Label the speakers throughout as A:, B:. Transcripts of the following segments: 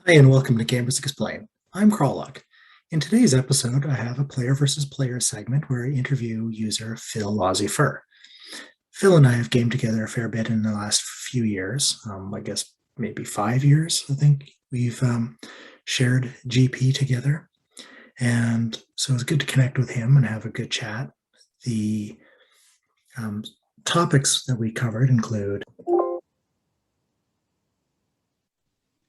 A: Hi, and welcome to Gamers Explain. I'm Qralloq. In today's episode, I have a player versus player segment where I interview user Phil Fur. Phil and I have gamed together a fair bit in the last few years. I guess maybe 5 years, I think. We've shared GP together. And so it's good to connect with him and have a good chat. The topics that we covered include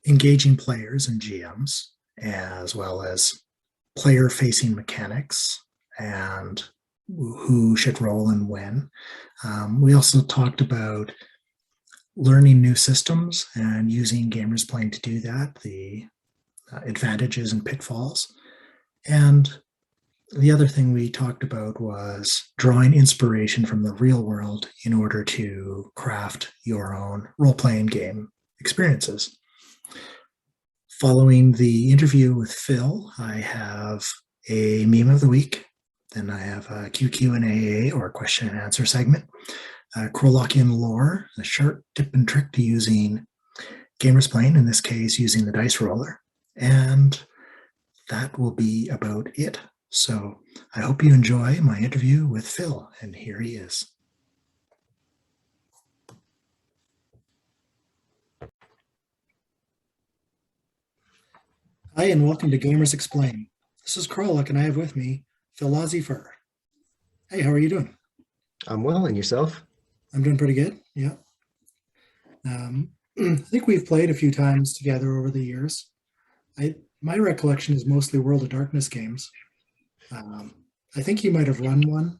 A: engaging players and GMs, as well as player-facing mechanics and who should roll and when. We also talked about learning new systems and using GamersPlane to do that, the advantages and pitfalls. And the other thing we talked about was drawing inspiration from the real world in order to craft your own role-playing game experiences. Following the interview with Phil, I have a meme of the week. Then I have a QQ&AA, or question and answer segment. Qralloqian lore, a short tip and trick to using GamersPlane, in this case using the dice roller. And that will be about it. So I hope you enjoy my interview with Phil, and here he is. Hi, and welcome to Gamers Explain. This is Qralloq, and I have with me Phil Fur. Hey, how are you doing?
B: I'm well, and yourself?
A: I'm doing pretty good, yeah. I think we've played a few times together over the years. My recollection is mostly World of Darkness games. I think you might have run one.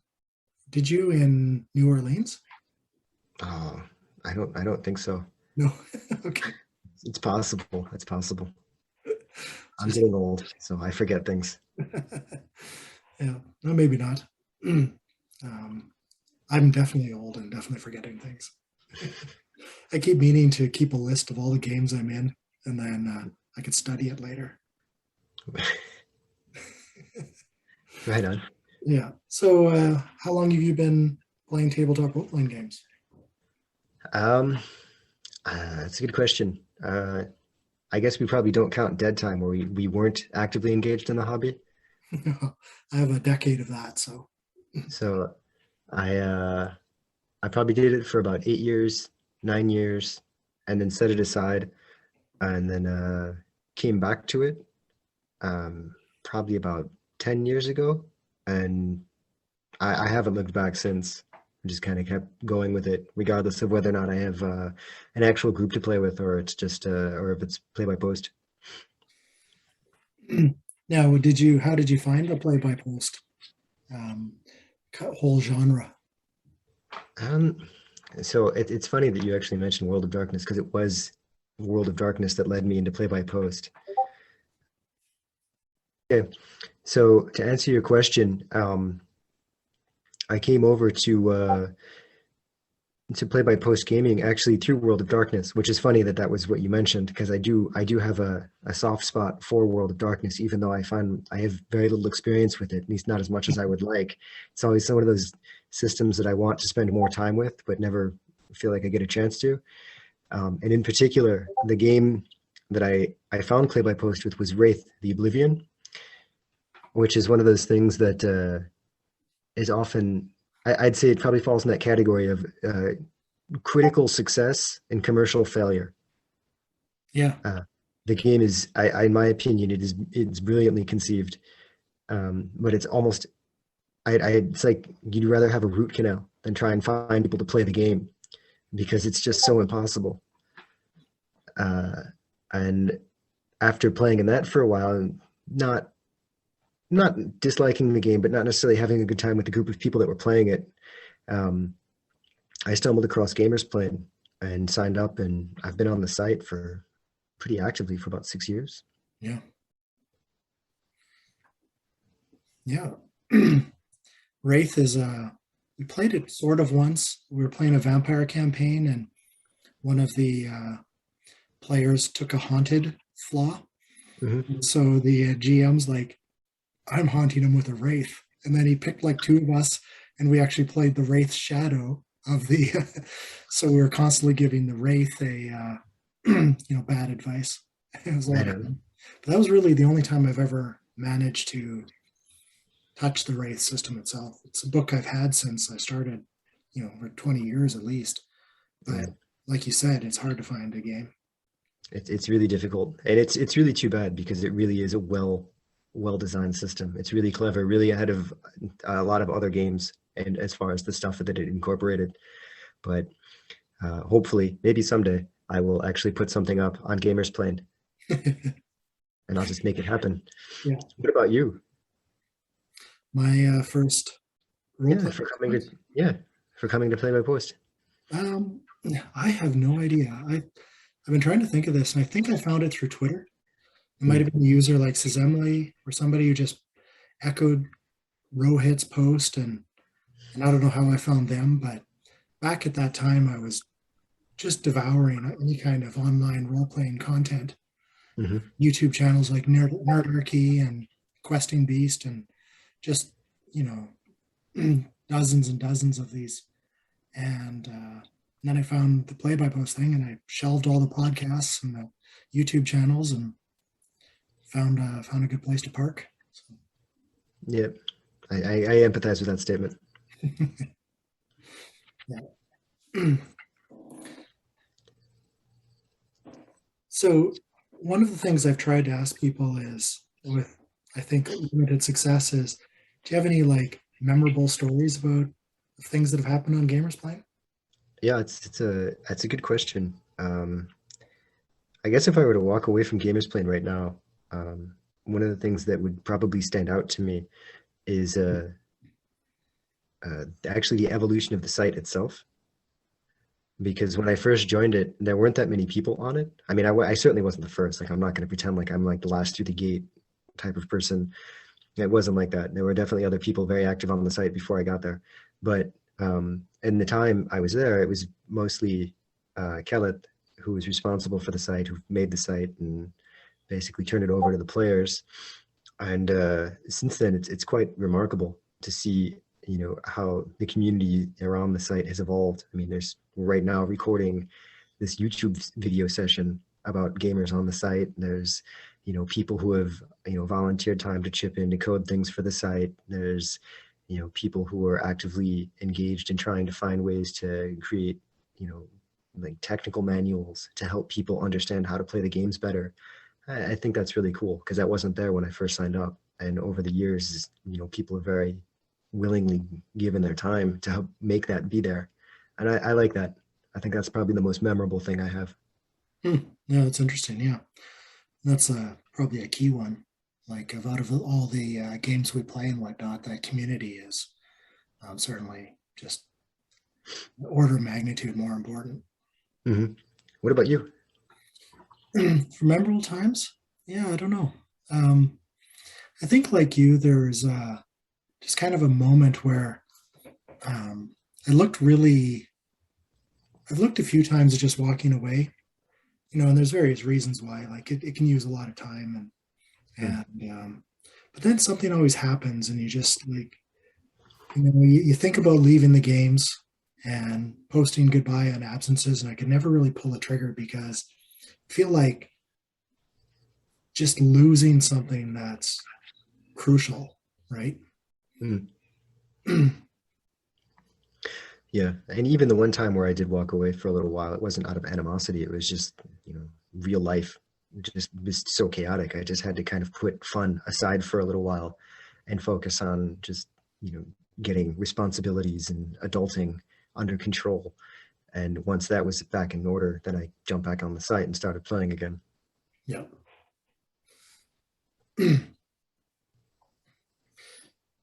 A: Did you in New Orleans?
B: Oh, I don't think so.
A: No. Okay.
B: It's possible. It's possible. I'm
A: Just
B: getting old, so I forget things.
A: yeah. No, maybe not. I'm definitely old and definitely forgetting things. I keep meaning to keep a list of all the games I'm in, and then I could study it later.
B: Right on.
A: Yeah. So, how long have you been playing tabletop role-playing games?
B: Um, that's a good question. I guess we probably don't count dead time where we weren't actively engaged in the hobby.
A: I have a decade of that, so
B: So I uh, I probably did it for about 8 years, 9 years, and then set it aside, and then came back to it probably about 10 years ago, and I haven't looked back since. I just kind of kept going with it, regardless of whether or not I have an actual group to play with, or it's just or if it's play by post.
A: now, how did you find the play-by-post um, whole genre?
B: Um, so it's funny that you actually mentioned World of Darkness because it was World of Darkness that led me into play by post. Okay, so to answer your question, I came over to play by post gaming actually through World of Darkness, which is funny that that was what you mentioned because I do have a soft spot for World of Darkness, even though I find I have very little experience with it, at least not as much as I would like. It's always one of those systems that I want to spend more time with, but never feel like I get a chance to. And in particular, the game that I found play by post with was Wraith: The Oblivion, which is one of those things that is often I'd say it probably falls in that category of critical success and commercial failure.
A: Yeah.
B: Uh, the game is, in my opinion, it's brilliantly conceived, but it's almost, it's like you'd rather have a root canal than try and find people to play the game because it's just so impossible. Uh, and after playing in that for a while, and not disliking the game, but not necessarily having a good time with the group of people that were playing it, um, I stumbled across GamersPlane and signed up, and I've been on the site for pretty actively for about 6 years.
A: Yeah. Yeah. Wraith is we played it sort of once. We were playing a vampire campaign, and one of the players took a haunted flaw.
B: Hmm.
A: So the GM's like, I'm haunting him with a wraith. And then he picked like two of us, and we actually played the wraith shadow of the. So we were constantly giving the wraith a bad advice. It was a
B: Right
A: lot of
B: on.
A: fun. But that was really the only time I've ever managed to touch the Wraith system itself. It's a book I've had since I started, for 20 years at least. But
B: Yeah.
A: like you said, it's hard to find a game.
B: It's really difficult, and it's really too bad because it really is a well designed system. It's really clever, really ahead of a lot of other games, and as far as the stuff that it incorporated. But hopefully, maybe someday, I will actually put something up on Gamers Plane, and I'll just make it happen.
A: Yeah.
B: What about you?
A: My first role
B: Yeah,
A: playing
B: for coming to
A: experience.
B: yeah for coming to play my post.
A: Um, I have no idea. I've been trying to think of this, and I think I found it through Twitter. It might
B: Mm,
A: have been a user like s1e09 or somebody who just echoed Rohit's post, and I don't know how I found them, but back at that time, I was just devouring any kind of online role playing content.
B: mhm.
A: YouTube channels like Nerdarchy and Questing Beast, and just you know dozens and dozens of these. And then I found the play by post thing, and I shelved all the podcasts and the YouTube channels, and found a good place to park. So,
B: Yeah, I empathize with that statement.
A: yeah. So one of the things I've tried to ask people is, with I think limited success, is do you have any like memorable stories about things that have happened on Gamers Plane?
B: Yeah, it's a good question. I guess if I were to walk away from Gamers Plane right now, one of the things that would probably stand out to me is actually the evolution of the site itself. Because when I first joined it, there weren't that many people on it. I mean, I certainly wasn't the first. Like, I'm not going to pretend like I'm like the last through the gate type of person. It wasn't like that. There were definitely other people very active on the site before I got there. But in the time I was there, it was mostly Kellett who was responsible for the site, who made the site and basically turned it over to the players. And since then, it's quite remarkable to see how the community around the site has evolved. I mean, there's right now recording this YouTube video session about gamers on the site. There's people who have volunteered time to chip in to code things for the site. There's people who are actively engaged in trying to find ways to create like technical manuals to help people understand how to play the games better. I think that's really cool because that wasn't there when I first signed up. And over the years, people have very willingly given their time to help make that be there. And I like that. I think that's probably the most memorable thing I have.
A: Hmm. Yeah, that's interesting. Yeah, that's probably a key one. Like out of all the games we play and whatnot, that community is certainly just order of magnitude more important.
B: Hmm. What about you?
A: For memorable times, yeah, I don't know. Um, I think like you, there's just kind of a moment where um, I looked really. I've looked a few times just walking away, and there's various reasons why. Like it can use a lot of time,
B: Mm.
A: and but then something always happens, and you just like you think about leaving the games and posting goodbye on absences, and I could never really pull the trigger because I feel like just losing something that's crucial, right?
B: Mm. Yeah. And even the one time where I did walk away for a little while, it wasn't out of animosity. It was just, real life just was so chaotic. I just had to kind of put fun aside for a little while and focus on just, you know, getting responsibilities and adulting under control. And once that was back in order, then I jumped back on the site and started playing again.
A: Yeah.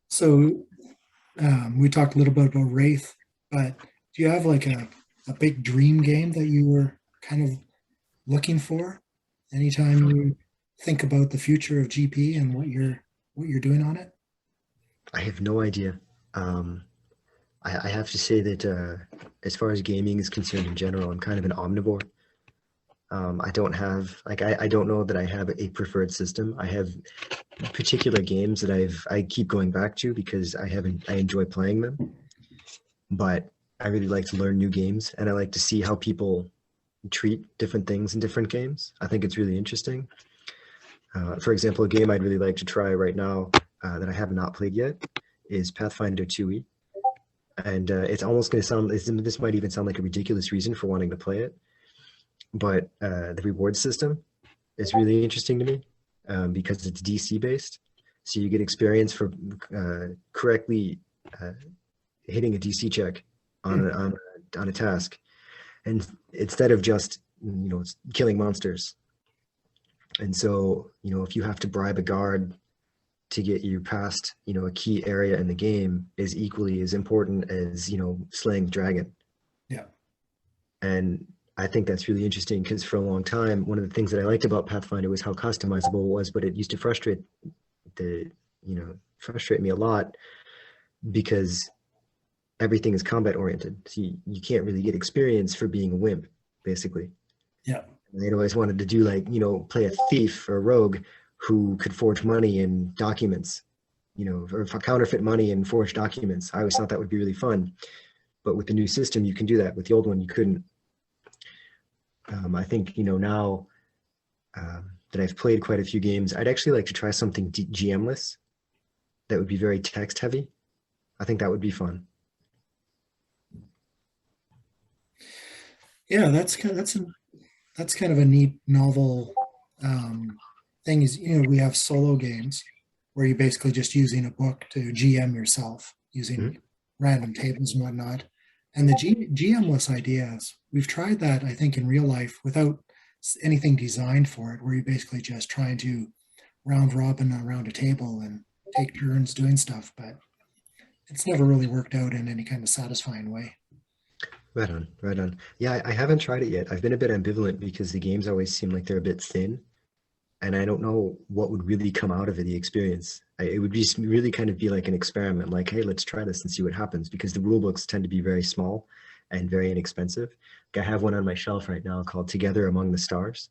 A: So we talked a little bit about Wraith, but do you have like a big dream game that you were kind of looking for anytime you think about the future of GP and what you're doing on it?
B: I have no idea. Um, I have to say that as far as gaming is concerned in general, I'm kind of an omnivore. I don't have like I don't know that I have a preferred system. I have particular games that I keep going back to because I enjoy playing them. But I really like to learn new games and I like to see how people treat different things in different games. I think it's really interesting. For example, a game I'd really like to try right now that I have not played yet is Pathfinder 2e. And it's almost going to sound, this might even sound like a ridiculous reason for wanting to play it, but the reward system is really interesting to me because it's DC based. So you get experience for correctly uh, hitting a DC check on a task. And instead of just, killing monsters. And so, if you have to bribe a guard to get you past, a key area in the game is equally as important as, slaying the dragon.
A: Yeah.
B: And I think that's really interesting because for a long time, one of the things that I liked about Pathfinder was how customizable it was, but it used to the, frustrate me a lot because everything is combat oriented. So you can't really get experience for being a wimp, basically.
A: Yeah.
B: And they'd always wanted to do play a thief or a rogue who could forge money in documents, or counterfeit money and forge documents. I always thought that would be really fun. But with the new system, you can do that. With the old one, you couldn't. I think, now that I've played quite a few games, I'd actually like to try something GM-less that would be very text heavy. I think that would be fun.
A: Yeah, that's kind of a neat novel thing. Is we have solo games where you're basically just using a book to GM yourself using random tables and whatnot. And the GM-less ideas, we've tried that, I think, in real life without anything designed for it, where you're basically just trying to round robin around a table and take turns doing stuff, but it's never really worked out in any kind of satisfying way.
B: Right on, right on. Yeah, I haven't tried it yet. I've been a bit ambivalent because the games always seem like they're a bit thin, and I don't know what would really come out of it, the experience. It would be really kind of be like an experiment, like, hey, let's try this and see what happens, because the rule books tend to be very small and very inexpensive. Like, I have one on my shelf right now called Together Among the Stars,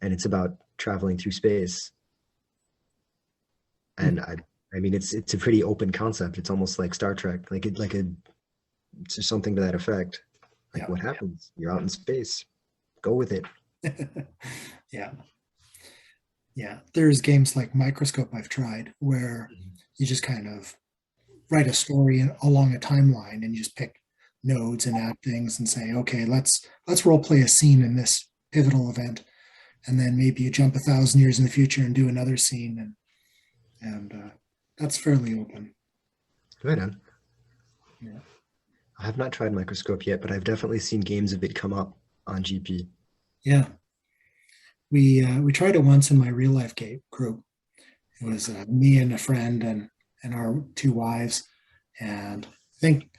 B: and it's about traveling through space. And I mean, it's a pretty open concept. It's almost like Star Trek, it's something to that effect. Like,
A: Yeah.
B: what happens? You're out in space. Go with it.
A: Yeah. Yeah. There's games like Microscope I've tried where you just kind of write a story along a timeline and you just pick nodes and add things and say, okay, let's role play a scene in this pivotal event. And then maybe you jump 1,000 years in the future and do another scene, and that's fairly open.
B: Right on.
A: Yeah.
B: I have not tried Microscope yet, but I've definitely seen games of it come up on GP.
A: Yeah. We tried it once in my real life game group. It was me and a friend and our two wives, and I think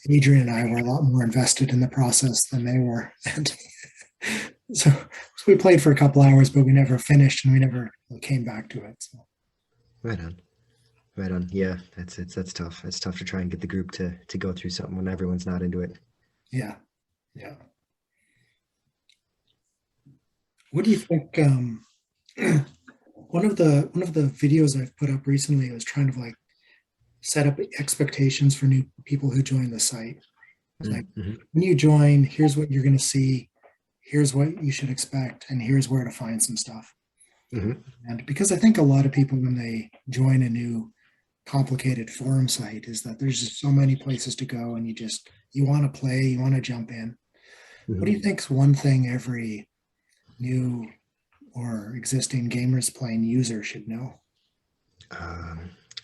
A: Adrian and I were a lot more invested in the process than they were, and so, so we played for a couple hours, but we never finished, and we never came back to it. So.
B: Right on. Right on. Yeah, that's tough. It's tough to try and get the group to go through something when everyone's not into it.
A: Yeah, yeah. What do you think? One of the videos I've put up recently was trying to set up expectations for new people who join the site. It's like,
B: Mm-hmm.
A: when you join, here's what you're going to see, here's what you should expect, and here's where to find some stuff.
B: Mm-hmm.
A: And because I think a lot of people, when they join a new complicated forum site, is that there's just so many places to go, and you want to play, you want to jump in. What do you think is one thing every new or existing gamers playing user should know?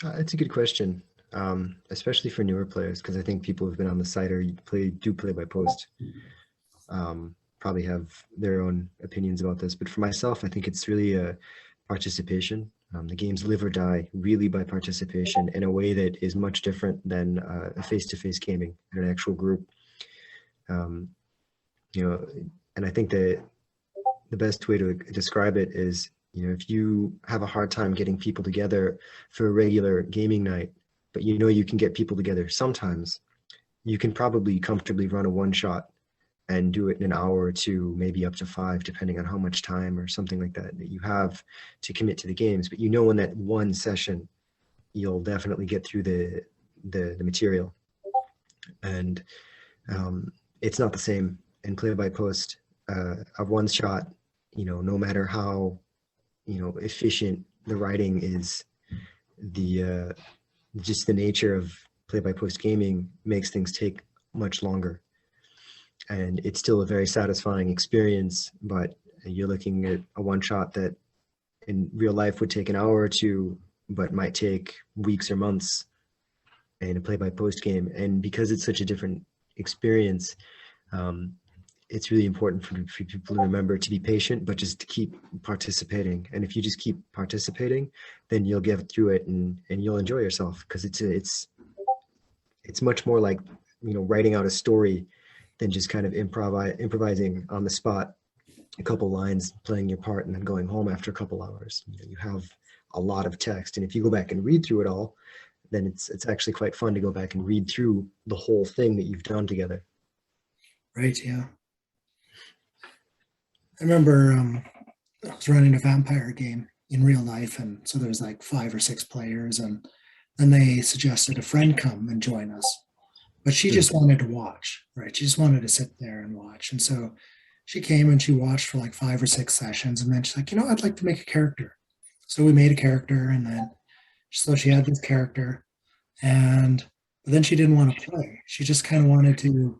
B: It's a good question, especially for newer players, because I think people who've been on the site or do play by post probably have their own opinions about this. But for myself, I think it's really a participation. The games live or die really by participation in a way that is much different than a face-to-face gaming in an actual group. Um, and I think that the best way to describe it is, if you have a hard time getting people together for a regular gaming night, but you can get people together sometimes, you can probably comfortably run a one shot and do it in an hour or two, maybe up to 5, depending on how much time or something like that you have to commit to the games. But in that one session, you'll definitely get through the material. And it's not the same and play by post, a one shot, no matter how, efficient the writing is, the just the nature of play by post gaming makes things take much longer. And it's still a very satisfying experience, but you're looking at a one shot that in real life would take an hour or two, but might take weeks or months in a play by post game. And because it's such a different experience, um, it's really important for people to remember to be patient, but just to keep participating. And if you just keep participating, then you'll get through it, and you'll enjoy yourself, because it's much more like, writing out a story than just kind of improvising on the spot a couple lines, playing your part, and then going home after a couple hours. You have a lot of text, and if you go back and read through it all, then it's actually quite fun to go back and read through the whole thing that you've done together.
A: Right. Yeah. I remember I was running a vampire game in real life, and so there was like 5 or 6 players, and then they suggested a friend come and join us, but she just wanted to watch, right? She just wanted to sit there and watch, and so she came and she watched for like 5 or 6 sessions, and then she's like, I'd like to make a character. So we made a character, and then so she had this character, and but then she didn't want to play. She just kind of wanted to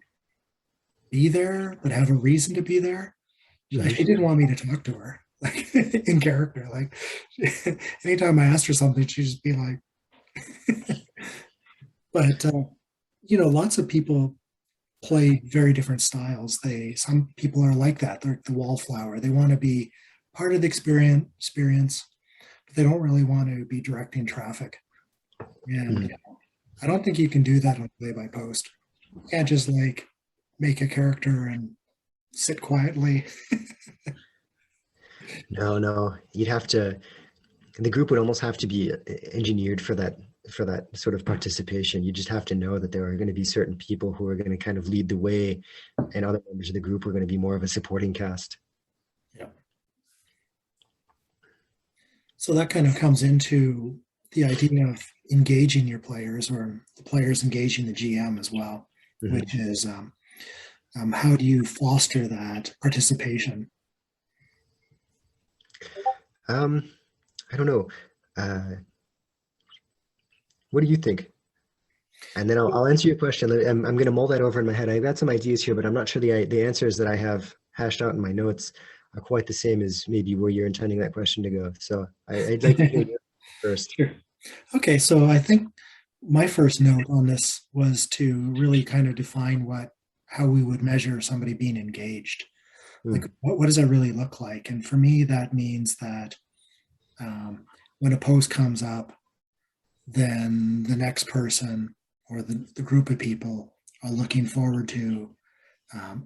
A: be there, but have a reason to be there. She didn't want me to talk to her, like in character. Like anytime I asked her something, she'd just be like, but lots of people play very different styles. Some people are like that. They're the wallflower. They want to be part of the experience, but they don't really want to be directing traffic. And I don't think you can do that on play by post. You can't just like make a character and sit quietly.
B: No, you'd have to. The group would almost have to be engineered for that sort of participation. You just have to know that there are going to be certain people who are going to kind of lead the way, and other members of the group are going to be more of a supporting cast.
A: Yeah. So that kind of comes into the idea of engaging your players, or the players engaging the GM as well, which is how do you foster that participation?
B: I don't know. What do you think? And then I'll answer your question. I'm going to mull that over in my head. I've got some ideas here, but I'm not sure the answers that I have hashed out in my notes are quite the same as maybe where you're intending that question to go. So I'd like to hear you first.
A: Sure. Okay, so I think my first note on this was to really kind of define how we would measure somebody being engaged. Like, what does that really look like? And for me, that means that when a post comes up, then the next person or the group of people are looking forward to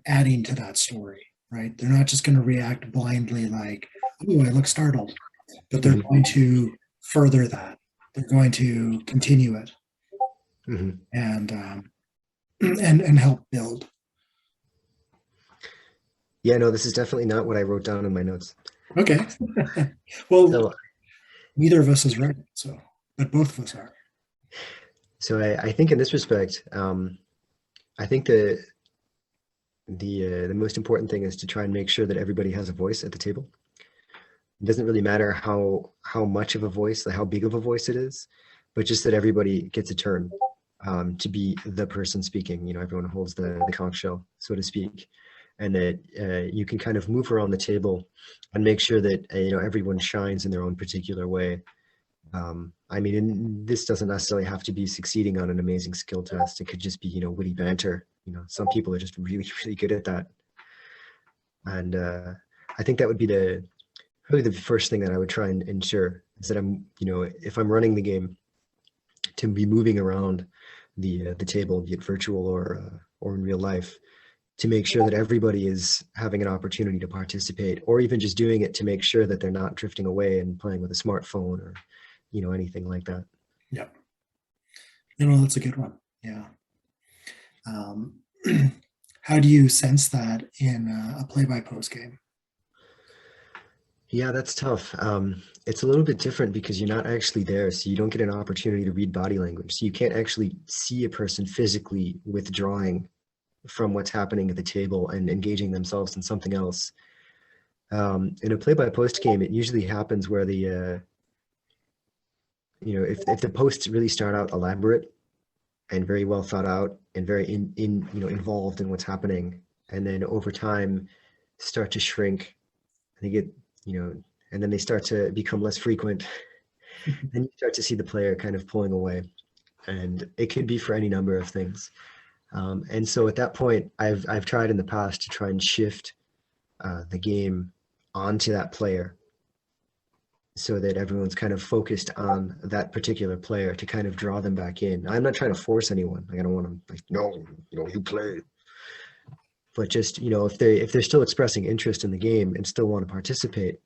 A: adding to that story, right? They're not just going to react blindly like, oh, I look startled, but they're going to further that. They're going to continue it and help build.
B: Yeah, no, this is definitely not what I wrote down in my notes.
A: Okay. Well,
B: So,
A: neither of us is right, but both of us are.
B: So I think in this respect, I think the most important thing is to try and make sure that everybody has a voice at the table. It doesn't really matter how much of a voice, like how big of a voice it is, but just that everybody gets a turn to be the person speaking. Everyone holds the conch shell, so to speak, and that you can kind of move around the table and make sure that everyone shines in their own particular way. This doesn't necessarily have to be succeeding on an amazing skill test. It could just be, witty banter. Some people are just really, really good at that. And I think that would be probably the first thing that I would try and ensure, is that if I'm running the game, to be moving around the table, be it virtual or in real life, to make sure that everybody is having an opportunity to participate, or even just doing it to make sure that they're not drifting away and playing with a smartphone or anything like that.
A: Yeah. That's a good one. Yeah. How do you sense that in a play-by-post game?
B: Yeah, that's tough. It's a little bit different because you're not actually there, so you don't get an opportunity to read body language. So you can't actually see a person physically withdrawing from what's happening at the table and engaging themselves in something else. In a play-by-post game, it usually happens where if the posts really start out elaborate and very well thought out and very involved in what's happening, and then over time start to shrink, and they get, and then they start to become less frequent, then you start to see the player kind of pulling away, and it could be for any number of things. And so at that point, I've tried in the past to try and shift the game onto that player, so that everyone's kind of focused on that particular player to kind of draw them back in. I'm not trying to force anyone. Like, I don't want to, like, no, you play. But just, if they're still expressing interest in the game and still want to participate,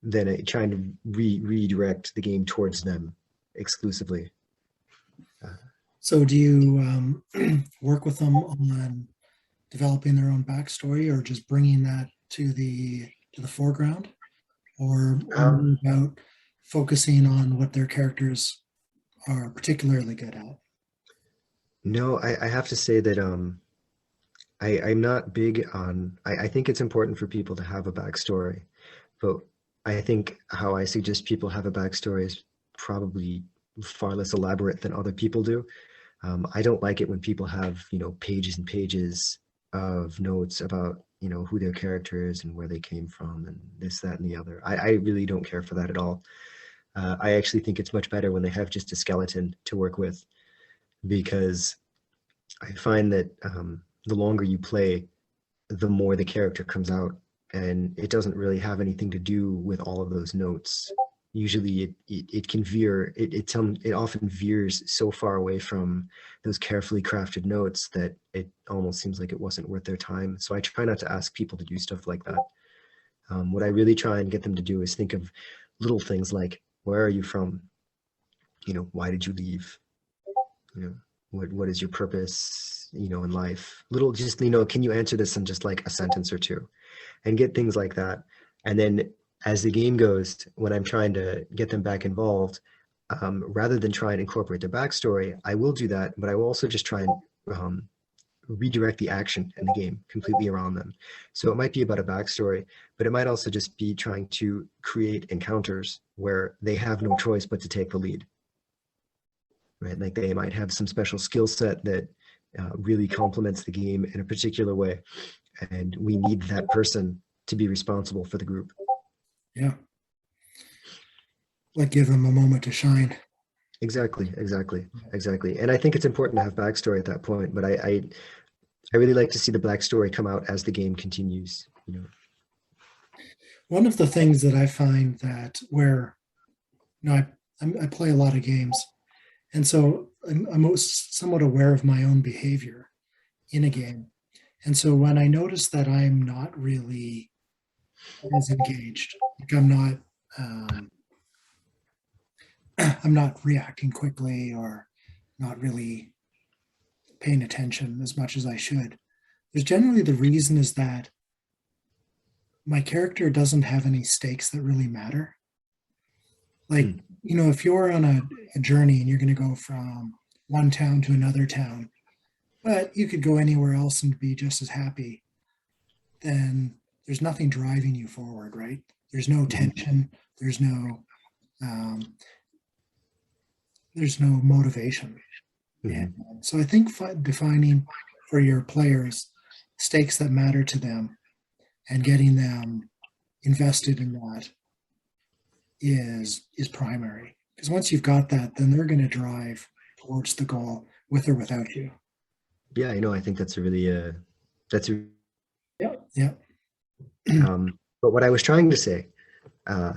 B: then trying to redirect the game towards them exclusively.
A: So do you work with them on developing their own backstory, or just bringing that to the foreground, or about focusing on what their characters are particularly good at?
B: No, I have to say that I'm not big on. I think it's important for people to have a backstory, but I think how I suggest people have a backstory is probably far less elaborate than other people do. I don't like it when people have, pages and pages of notes about, who their character is and where they came from and this, that, and the other. I really don't care for that at all. I actually think it's much better when they have just a skeleton to work with, because I find that the longer you play, the more the character comes out, and it doesn't really have anything to do with all of those notes. Usually it can veer, it often veers so far away from those carefully crafted notes that it almost seems like it wasn't worth their time. So I try not to ask people to do stuff like that. What I really try and get them to do is think of little things like, where are you from? Why did you leave? What is your purpose, in life? Little, just, can you answer this in just like a sentence or two? And get things like that. And then as the game goes, when I'm trying to get them back involved, rather than try and incorporate their backstory, I will do that, but I will also just try and redirect the action in the game completely around them. So it might be about a backstory, but it might also just be trying to create encounters where they have no choice but to take the lead. Right? Like, they might have some special skill set that really complements the game in a particular way, and we need that person to be responsible for the group.
A: Yeah. Like, give them a moment to shine.
B: Exactly. And I think it's important to have backstory at that point, but I really like to see the backstory come out as the game continues.
A: One of the things that I find that where, I play a lot of games, and so I'm somewhat aware of my own behavior in a game. And so when I notice that I'm not really as engaged, like I'm not reacting quickly, or not really paying attention as much as I should, there's generally the reason is that my character doesn't have any stakes that really matter. Like, if you're on a journey and you're going to go from one town to another town, but you could go anywhere else and be just as happy, then there's nothing driving you forward, right? There's no tension. There's no motivation. And so I think defining for your players stakes that matter to them and getting them invested in that is primary. Because once you've got that, then they're going to drive towards the goal with or without you.
B: Yeah, I think that's a really
A: Yeah.
B: But what I was trying to say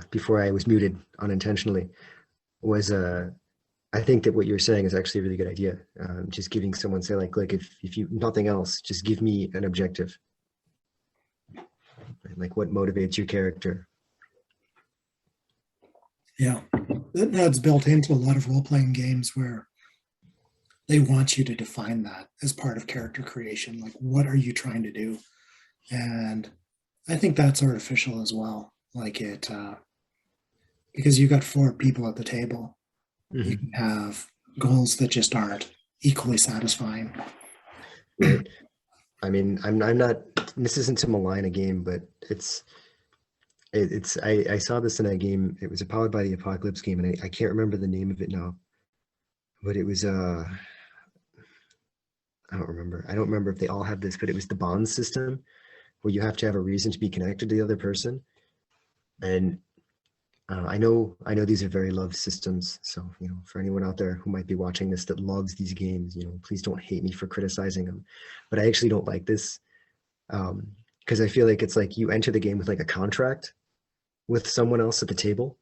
B: before I was muted unintentionally was I think that what you're saying is actually a really good idea. Just giving someone, say, like if you nothing else, just give me an objective. Like, what motivates your character?
A: Yeah, that's built into a lot of role-playing games where they want you to define that as part of character creation. Like, what are you trying to do? And I think that's artificial as well. Like, because you got 4 people at the table, you can have goals that just aren't equally satisfying.
B: right? I mean, I'm not. This isn't to malign a game, but it's. I saw this in a game. It was a Powered by the Apocalypse game, and I can't remember the name of it now. But it was I don't remember. I don't remember if they all have this, but it was the bond system where you have to have a reason to be connected to the other person. And I know these are very loved systems. So, for anyone out there who might be watching this that loves these games, please don't hate me for criticizing them. But I actually don't like this because I feel like it's like you enter the game with like a contract with someone else at the table.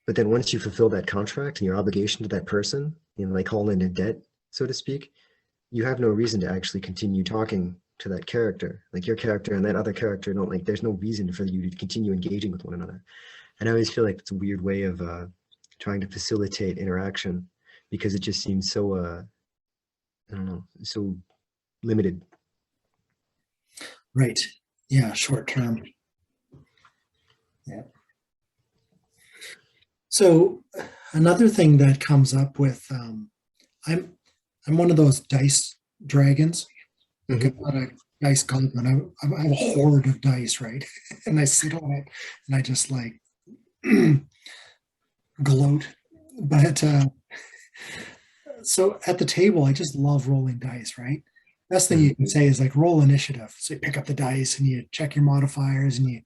B: But then once you fulfill that contract and your obligation to that person, like all in a debt, so to speak, you have no reason to actually continue talking to that character. Like your character and that other character don't like, there's no reason for you to continue engaging with one another. And I always feel like it's a weird way of trying to facilitate interaction because it just seems so, I don't know, so limited.
A: Right. Yeah, short term. Yeah. So another thing that comes up with I'm I'm one of those dice dragons. Like I'm
B: Hmm.
A: not a dice goblin. I have a hoard of dice, right? And I sit on it and I just like gloat. But so at the table, I just love rolling dice, right? Best thing you
B: Hmm.
A: can say is like roll initiative. So you pick up the dice and you check your modifiers and you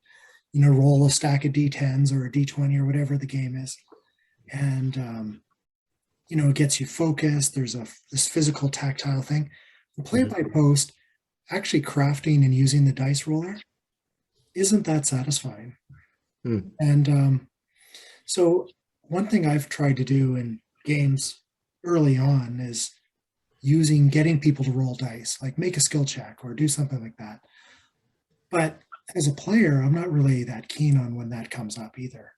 A: roll a stack of d10s or a d20 or whatever the game is, and it gets you focused. There's this physical tactile thing. The play
B: Hmm.
A: by post, actually crafting and using the dice roller isn't that satisfying.
B: Hmm.
A: And so one thing I've tried to do in games early on is getting people to roll dice, like make a skill check or do something like that. But as a player, I'm not really that keen on when that comes up either,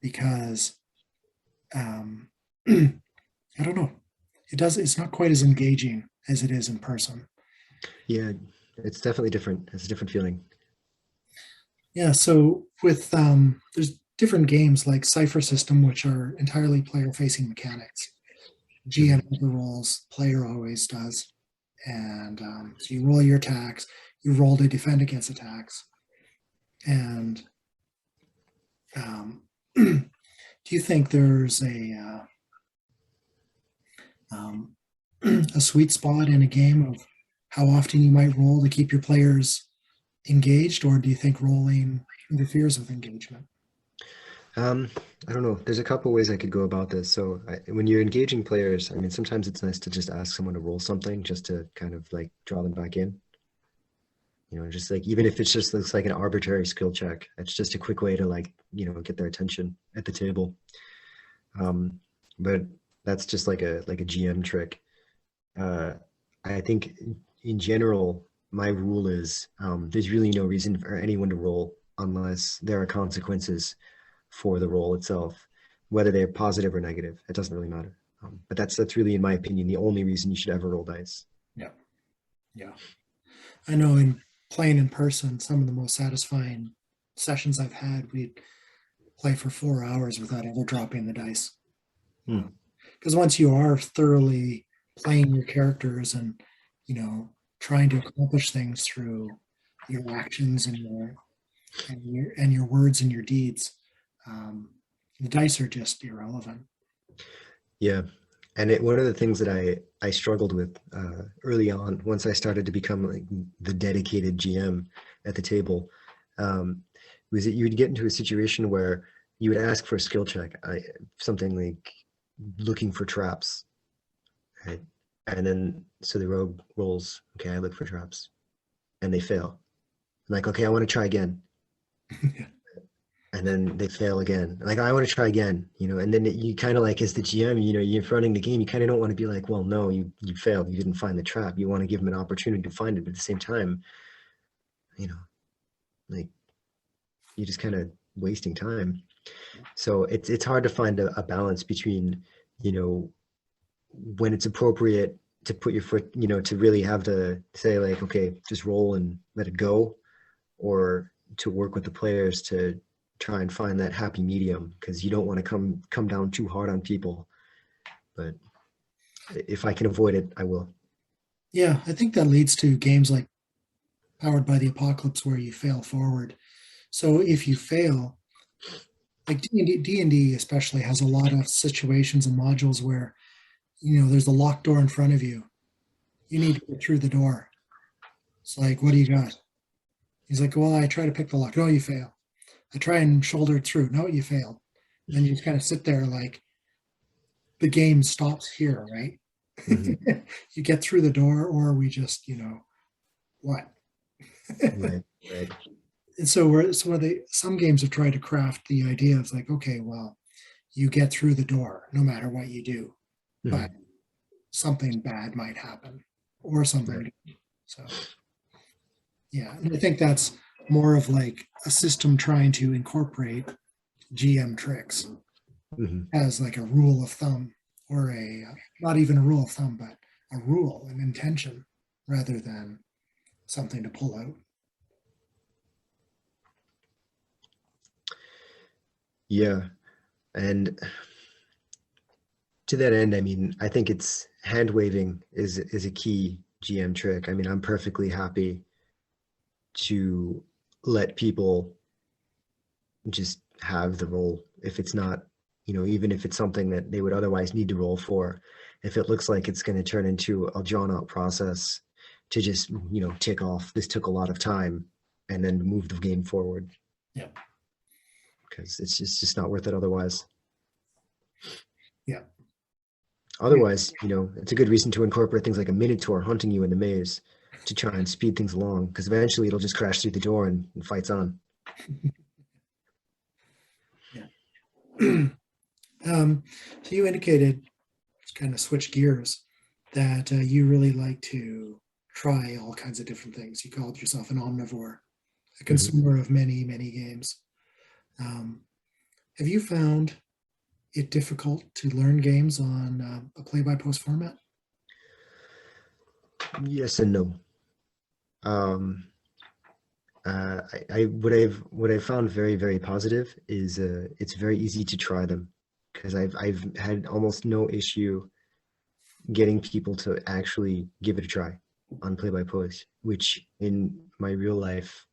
A: because um, I don't know. It's not quite as engaging as it is in person.
B: Yeah, it's definitely different. It's a different feeling.
A: Yeah, so with there's different games like Cipher System, which are entirely player-facing mechanics. GM
B: Hmm.
A: never rolls, player always does. And so you roll your attacks, you roll to defend against attacks. And do you think there's um, a sweet spot in a game of how often you might roll to keep your players engaged, or do you think rolling interferes with engagement?
B: Um, I don't know. There's a couple ways I could go about this. So when you're engaging players, I mean, sometimes it's nice to just ask someone to roll something just to kind of like draw them back in. Just like even if it just looks like an arbitrary skill check, it's just a quick way to like, get their attention at the table. Um, but that's just like a GM trick. Uh, I think in general, my rule is there's really no reason for anyone to roll unless there are consequences for the roll itself, whether they're positive or negative. It doesn't really matter. But that's really, in my opinion, the only reason you should ever roll dice.
A: Yeah, yeah. I know in playing in person, some of the most satisfying sessions I've had, we'd play for 4 hours without ever dropping the dice.
B: Hmm.
A: Because once you are thoroughly playing your characters and trying to accomplish things through your actions and your words and your deeds, um, the dice are just irrelevant.
B: Yeah. And one of the things that I struggled with early on, once I started to become like the dedicated GM at the table, um, was that you would get into a situation where you would ask for a skill check, something like looking for traps, right? And then so the rogue rolls, okay, I look for traps, and they fail. I'm like, okay, I want to try again. And then they fail again. Like, I want to try again, and then you kind of like, as the GM, you're running the game. You kind of don't want to be like, well, no, you failed. You didn't find the trap. You want to give them an opportunity to find it. But at the same time, you know, like you're just kind of wasting time. So it's hard to find a balance between, you know, when it's appropriate to put your foot, to really have to say like, okay, just roll and let it go, or to work with the players to try and find that happy medium because you don't want to come down too hard on people. But if I can avoid it, I will.
A: Yeah, I think that leads to games like Powered by the Apocalypse where you fail forward. So if you fail, like D&D especially has a lot of situations and modules where, there's a locked door in front of you. You need to get through the door. It's like, what do you got? He's like, well, I try to pick the lock. No, you fail. I try and shoulder it through. No, you failed. And then you just kind of sit there like the game stops here, right?
B: Hmm.
A: You get through the door, or we just, what?
B: Right, right.
A: And so we're some games have tried to craft the idea of like, okay, well, you get through the door no matter what you do, but
B: Hmm.
A: something bad might happen or
B: Right.
A: something. So yeah, and I think that's more of like a system trying to incorporate GM tricks
B: Hmm.
A: as like a rule of thumb, or a not even a rule of thumb, but a rule, an intention, rather than something to pull out.
B: Yeah. And to that end, I mean, I think it's hand waving is a key GM trick. I mean, I'm perfectly happy to let people just have the role if it's not, even if it's something that they would otherwise need to roll for. If it looks like it's going to turn into a drawn out process to just, tick off, this took a lot of time, and then move the game forward
A: Yeah,
B: because it's just not worth it otherwise.
A: yeah,
B: Otherwise, it's a good reason to incorporate things like a minotaur hunting you in the maze to try and speed things along, because eventually it'll just crash through the door and fights on.
A: yeah. So you indicated, just kind of switch gears, that you really like to try all kinds of different things. You called yourself an omnivore, a
B: Mhm.
A: consumer of many, many games. Um, have you found it difficult to learn games on a play-by-post format?
B: Yes and no. Um, what I've found very, very positive is it's very easy to try them because I've had almost no issue getting people to actually give it a try on play by post, which in my real life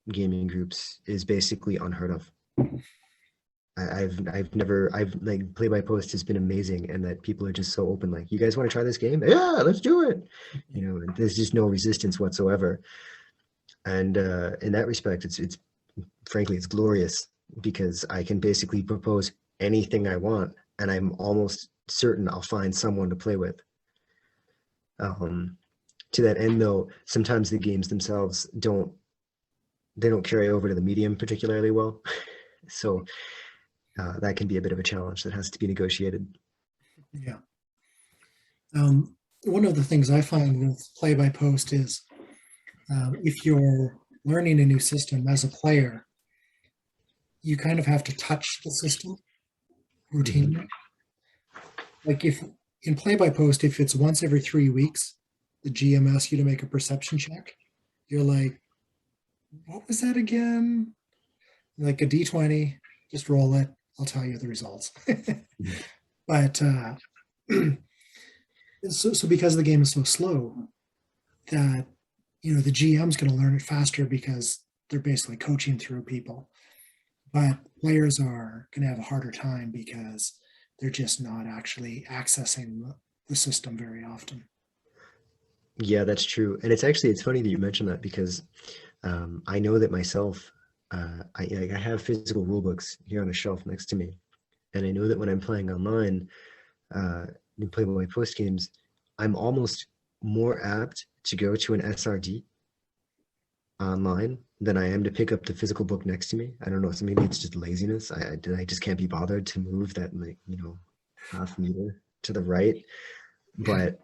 B: gaming groups is basically unheard of. I've never I've like play by post has been amazing, and that people are just so open. Like, you guys want to try this game? Yeah, let's do it. There's just no resistance whatsoever, and in that respect, it's frankly it's glorious because I can basically propose anything I want, and I'm almost certain I'll find someone to play with. Um, to that end, though, sometimes the games themselves don't carry over to the medium particularly well, so that can be a bit of a challenge that has to be negotiated.
A: Yeah. One of the things I find with play-by-post is if you're learning a new system as a player, you kind of have to touch the system
B: Hmm.
A: routinely. Like if in play-by-post, if it's once every 3 weeks, the GM asks you to make a perception check. You're like, what was that again? Like a D20, just roll it. I'll tell you the results. But so because the game is so slow, that the GM's going to learn it faster because they're basically coaching through people. But players are going to have a harder time because they're just not actually accessing the system very often.
B: Yeah, that's true. And it's funny that you mentioned that because I know that myself. I have physical rule books here on a shelf next to me, and I know that when I'm playing online, in play by my post games, I'm almost more apt to go to an SRD online than I am to pick up the physical book next to me. I don't know. So maybe it's just laziness. I just can't be bothered to move that, like, half meter to the right. But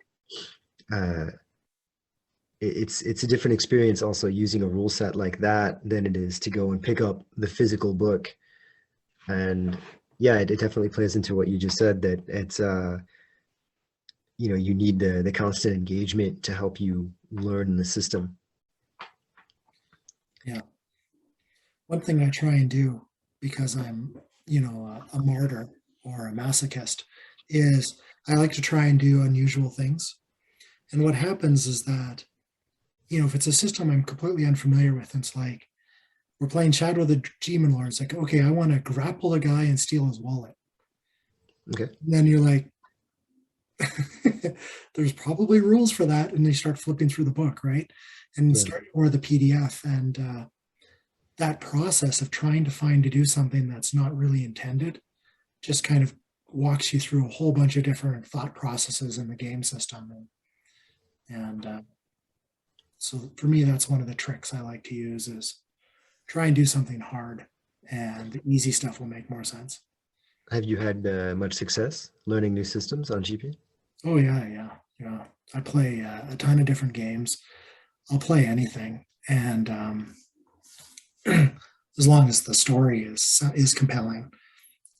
B: uh, it's a different experience also using a rule set like that than it is to go and pick up the physical book. And yeah, it definitely plays into what you just said, that it's you need the constant engagement to help you learn the system.
A: Yeah. One thing I try and do, because I'm, a martyr or a masochist, is I like to try and do unusual things. And what happens is that, if it's a system I'm completely unfamiliar with, it's like we're playing Shadow of the Demon Lord. It's like, okay, I want to grapple a guy and steal his wallet.
B: Okay.
A: And then you're like, there's probably rules for that, and they start flipping through the book, right? And
B: Yeah.
A: start or the PDF, and that process of trying to find to do something that's not really intended just kind of walks you through a whole bunch of different thought processes in the game system, and so for me, that's one of the tricks I like to use is try and do something hard, and the easy stuff will make more sense.
B: Have you had much success learning new systems on GP?
A: Oh yeah, yeah, yeah. I play a ton of different games. I'll play anything, and as long as the story is compelling,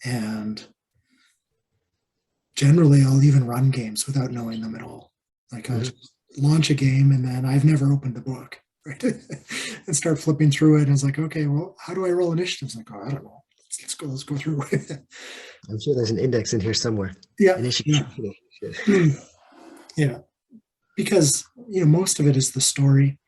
A: and generally I'll even run games without knowing them at all. Like I'll
B: Hmm.
A: just launch a game, and then I've never opened the book, right? And start flipping through it, and it's like, okay, well, how do I roll initiatives? Like, oh, I don't know. Let's go through.
B: I'm sure there's an index in here somewhere.
A: Yeah,
B: Initiative.
A: yeah, yeah. Because most of it is the story,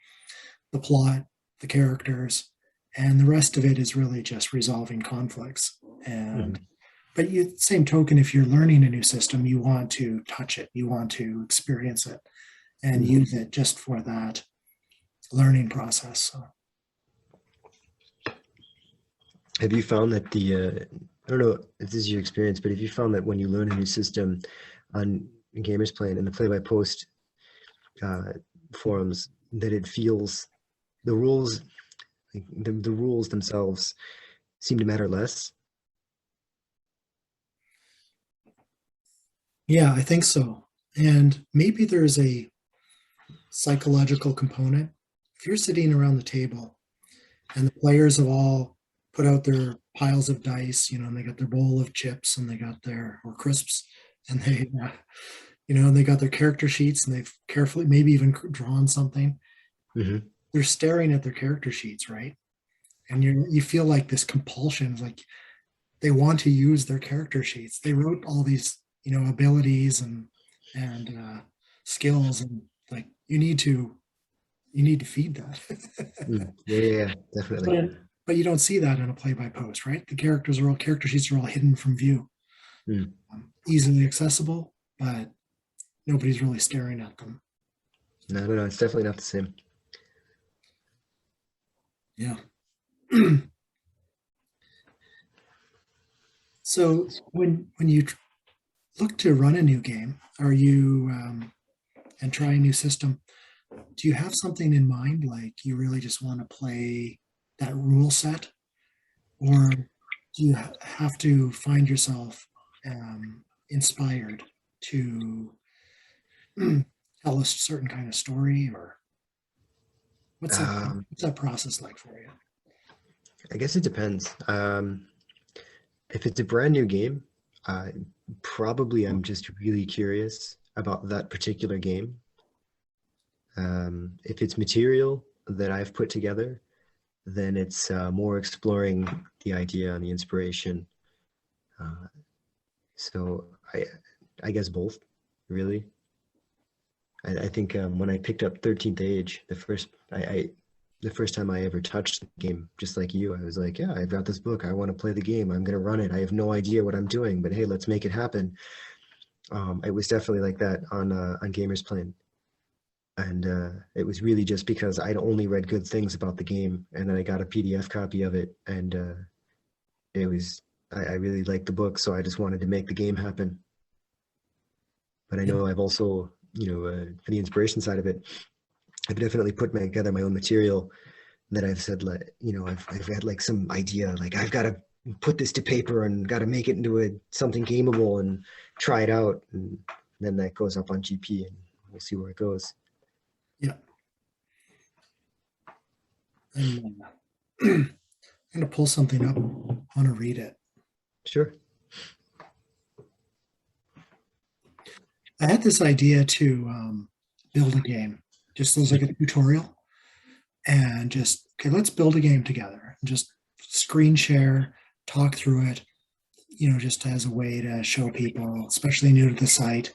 A: the plot, the characters, and the rest of it is really just resolving conflicts. And
B: Mhm.
A: but same token, if you're learning a new system, you want to touch it, you want to experience it, and
B: Mhm.
A: use it just for that learning process. So
B: Have you found that I don't know if this is your experience, but have you found that when you learn a new system on Gamers Plane and the Play by Post uh, forums, that it feels the rules, like the rules themselves seem to matter less?
A: yeah, I think so. And maybe there's a psychological component. If you're sitting around the table and the players have all put out their piles of dice, and they got their bowl of chips and they got their or crisps, and and they got their character sheets, and they've carefully maybe even drawn something.
B: Hmm.
A: They're staring at their character sheets, right? And you feel like this compulsion, like they want to use their character sheets. They wrote all these, abilities and skills, and like you need to feed that.
B: Mm. Yeah, yeah, yeah,
A: but
B: definitely.
A: but you don't see that in a play by post, right? The character sheets are all hidden from view,
B: Mm.
A: easily accessible, but nobody's really staring at them.
B: No, no, no, it's definitely not the same.
A: Yeah. So when you look to run a new game, are you and try a new system? Do you have something in mind, like you really just want to play that rule set, or do you have to find yourself inspired to tell a certain kind of story, or what's that
B: Um,
A: what's that process like for you?
B: I guess it depends. If it's a brand new game, uh, probably I'm just really curious about that particular game. If it's material that I've put together, then it's more exploring the idea and the inspiration. Uh, so I guess both, really. I think when I picked up 13th Age, the first time I ever touched the game, just like you, I was like, yeah, I've got this book. I want to play the game. I'm going to run it. I have no idea what I'm doing, but hey, let's make it happen. It was definitely like that on Gamers Plane, and it was really just because I'd only read good things about the game, and then I got a PDF copy of it, and it was I really liked the book, so I just wanted to make the game happen. But I
A: Yeah,
B: know I've also, for the inspiration side of it, I've definitely put together my own material that I've said, like, I've had like some idea, like I've got to put this to paper and got to make it into something gameable and try it out, and then that goes up on GP, and we'll see where it goes.
A: yeah. I'm going to pull something up. I want to read it.
B: Sure.
A: I had this idea to build a game, just as like a tutorial, and just, okay, let's build a game together, and just screen share, talk through it, just as a way to show people, especially new to the site,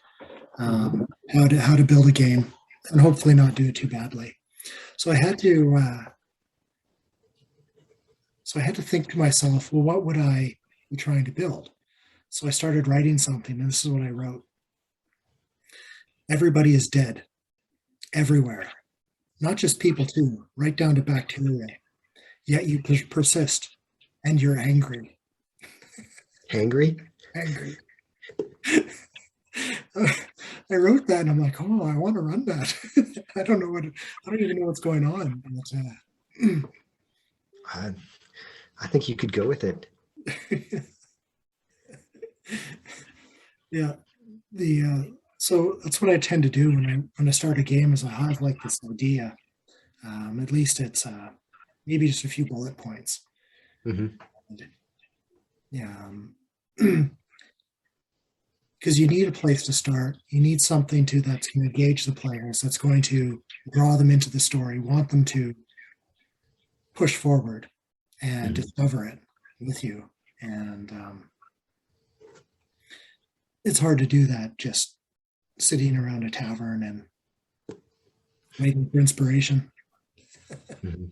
B: Hmm.
A: how to build a game. and hopefully not do it too badly. So I had to think to myself, well, what would I be trying to build? So I started writing something, and this is what I wrote. Everybody is dead everywhere, not just people too, right down to bacteria. Yet you persist, and you're angry.
B: Hangry?
A: Angry. I wrote that, and I'm like, oh, I want to run that. I don't know what. I don't even know what's going on. But,
B: Uh, I think you could go with it.
A: yeah, the so that's what I tend to do when I start a game. Is I have like this idea. At least it's maybe just a few bullet points.
B: Hmm.
A: Yeah, because you need a place to start. You need something to that's going to engage the players. That's going to draw them into the story. Want them to push forward and
B: Hmm.
A: discover it with you. And it's hard to do that just sitting around a tavern and waiting for inspiration.
B: Hmm.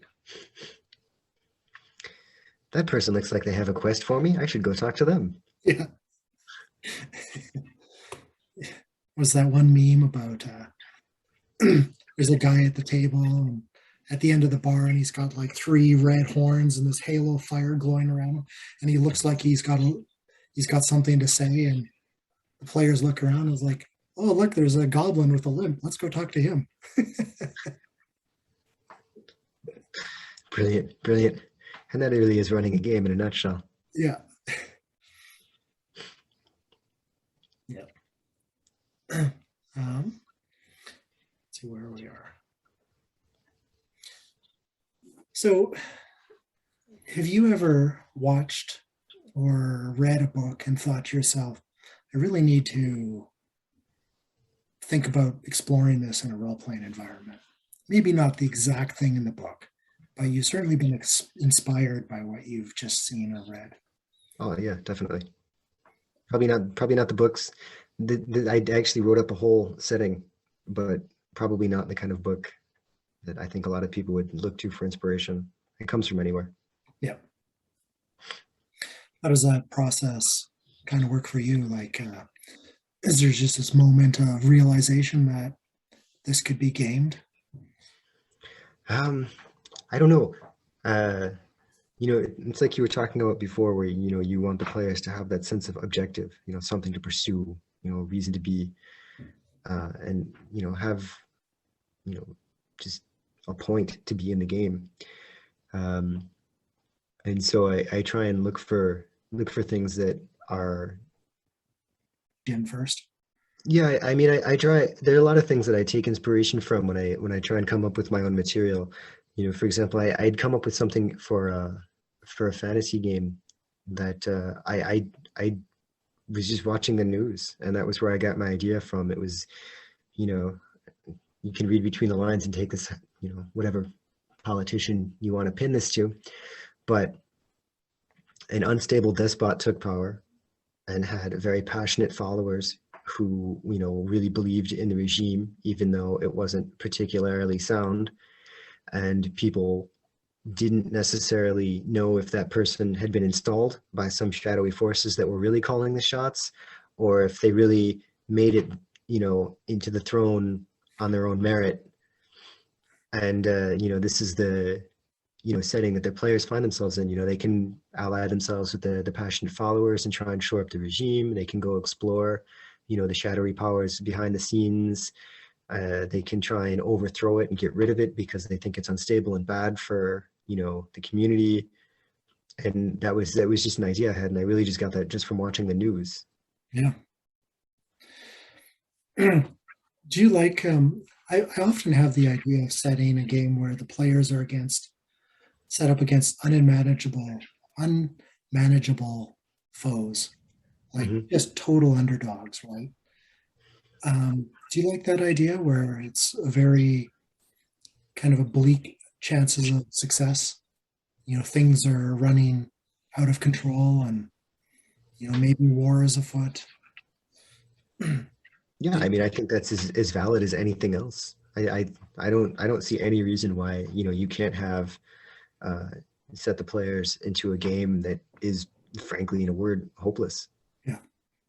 B: That person looks like they have a quest for me. I should go talk to them.
A: Yeah. Was that one meme about there's a guy at the table and at the end of the bar and he's got like three red horns and this halo of fire glowing around him and he looks like he's got something to say and the players look around and is like, oh look, there's a goblin with a limp, let's go talk to him.
B: Brilliant, brilliant. And that really is running a game in a nutshell.
A: Yeah. Yeah. Let's see where we are. So have you ever watched or read a book and thought to yourself, I really need to think about exploring this in a role playing environment? Maybe not the exact thing in the book, but you've certainly been inspired by what you've just seen or read.
B: Oh yeah, definitely. Probably not the books. I actually wrote up a whole setting, but probably not the kind of book that I think a lot of people would look to for inspiration. It comes from anywhere.
A: Yeah. How does that process kind of work for you? Like, is there just this moment of realization that this could be gamed?
B: Um, I don't know. Uh, it's like you were talking about before, where you want the players to have that sense of objective, something to pursue, a reason to be, and have you know just a point to be in the game. Um, and so I try and look for things that are.
A: In first.
B: Yeah, I mean, I try. There are a lot of things that I take inspiration from when I try and come up with my own material. For example, I'd come up with something for a fantasy game that I was just watching the news, and that was where I got my idea from. It was, you know, you can read between the lines and take this, whatever politician you want to pin this to, but an unstable despot took power and had very passionate followers who really believed in the regime even though it wasn't particularly sound, and people didn't necessarily know if that person had been installed by some shadowy forces that were really calling the shots, or if they really made it into the throne on their own merit. And this is the setting that the players find themselves in. They can ally themselves with the passionate followers and try and shore up the regime. They can go explore, the shadowy powers behind the scenes. They can try and overthrow it and get rid of it because they think it's unstable and bad for, the community. And that was just an idea I had, and I really just got that just from watching the news.
A: Yeah. Do you like I often have the idea of setting a game where the players are against set up against unmanageable foes, like
B: Hmm.
A: just total underdogs, right? Do you like that idea where it's a very kind of a bleak chances of success? Things are running out of control and maybe war is afoot.
B: Yeah, I mean, I think that's as valid as anything else. I don't see any reason why, you can't have uh, set the players into a game that is, frankly, in a word, hopeless.
A: Yeah.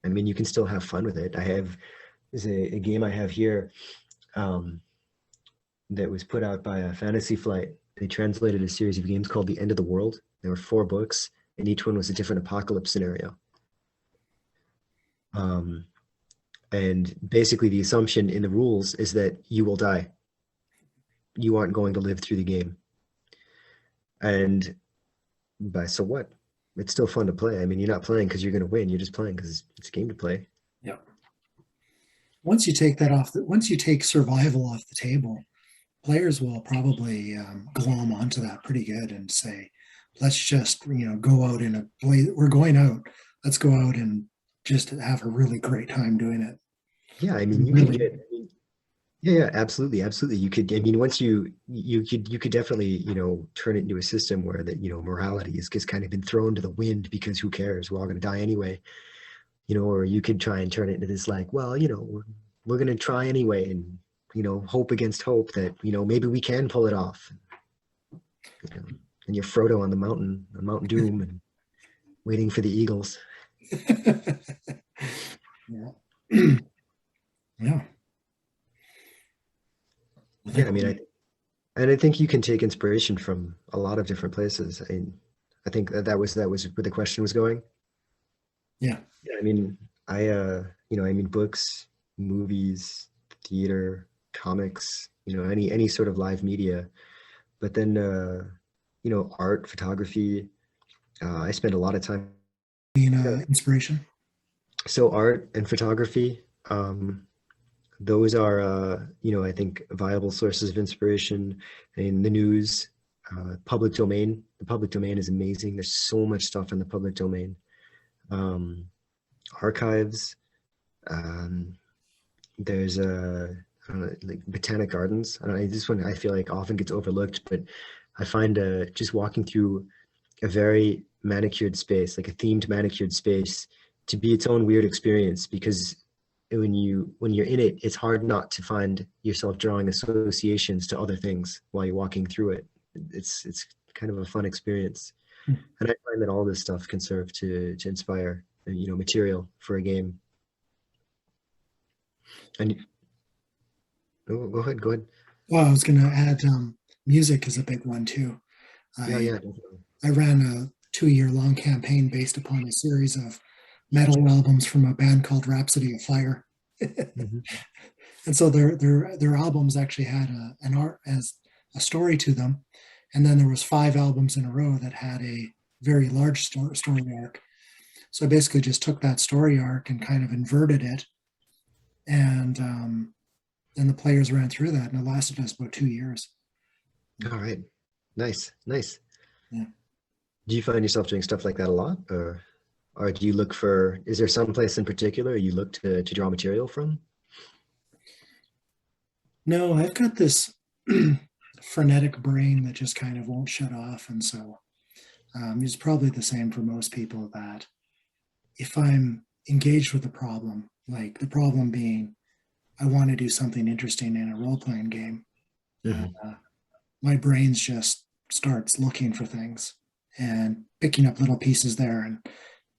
B: I mean, you can still have fun with it. There's a game I have here um, that was put out by a Fantasy Flight. They translated a series of games called The End of the World. There were 4 books, and each one was a different apocalypse scenario. Um, and basically, the assumption in the rules is that you will die. You aren't going to live through the game. And but so what? It's still fun to play. I mean, you're not playing because you're going to win. You're just playing because it's a game to play.
A: Yeah. Once you take survival off the table, players will probably glom onto that pretty good and say, let's just, go out in a play. We're going out. Let's go out and just have a really great time doing it.
B: Yeah, I mean, you could
A: Really,
B: get. Yeah, yeah, absolutely, absolutely. You could. I mean, once you could definitely turn it into a system where that morality is just kind of been thrown to the wind because who cares? We're all going to die anyway. Or you could try and turn it into this like, well, we're going to try anyway, and hope against hope that maybe we can pull it off. You know, and you're Frodo on Mount Doom, and waiting for the eagles.
A: yeah. Yeah. I
B: Yeah,
A: think
B: I mean, I think you can take inspiration from a lot of different places. I think that was where the question was going.
A: yeah.
B: Yeah, I mean, I mean, books, movies, theater, comics, any sort of live media. But then, art, photography. I spend a lot of time.
A: Being
B: Yeah.
A: inspiration.
B: So art and photography, those are, I think viable sources of inspiration. In the news, public domain. The public domain is amazing. There's so much stuff in the public domain. Um, Archives. Um, there's I don't know, like botanic gardens. I don't know, this one I feel like often gets overlooked, but I find just walking through a very manicured space, like a themed manicured space, to be its own weird experience because when you're in it, it's hard not to find yourself drawing associations to other things while you're walking through it. It's kind of a fun experience, and I find that all this stuff can serve to inspire material for a game. And go ahead, go ahead.
A: Well, I was going to add music is a big one too.
B: Yeah,
A: I
B: yeah, definitely.
A: I ran a 2 year long campaign based upon a series of metal albums from a band called Rhapsody of Fire.
B: Hmm.
A: And so their albums actually had an art as a story to them, and then there was 5 albums in a row that had a very large story arc. So I basically just took that story arc and kind of inverted it, and then the players ran through that, and it lasted us about 2 years.
B: All right, nice, nice.
A: Yeah.
B: Do you find yourself doing stuff like that a lot, or do you look for? Is there some place in particular you look to draw material from?
A: No, I've got this frenetic brain that just kind of won't shut off, and so it's probably the same for most people that if I'm engaged with a problem, like the problem being I want to do something interesting in a role playing game,
B: Hmm.
A: uh, my brain's just starts looking for things and picking up little pieces there. And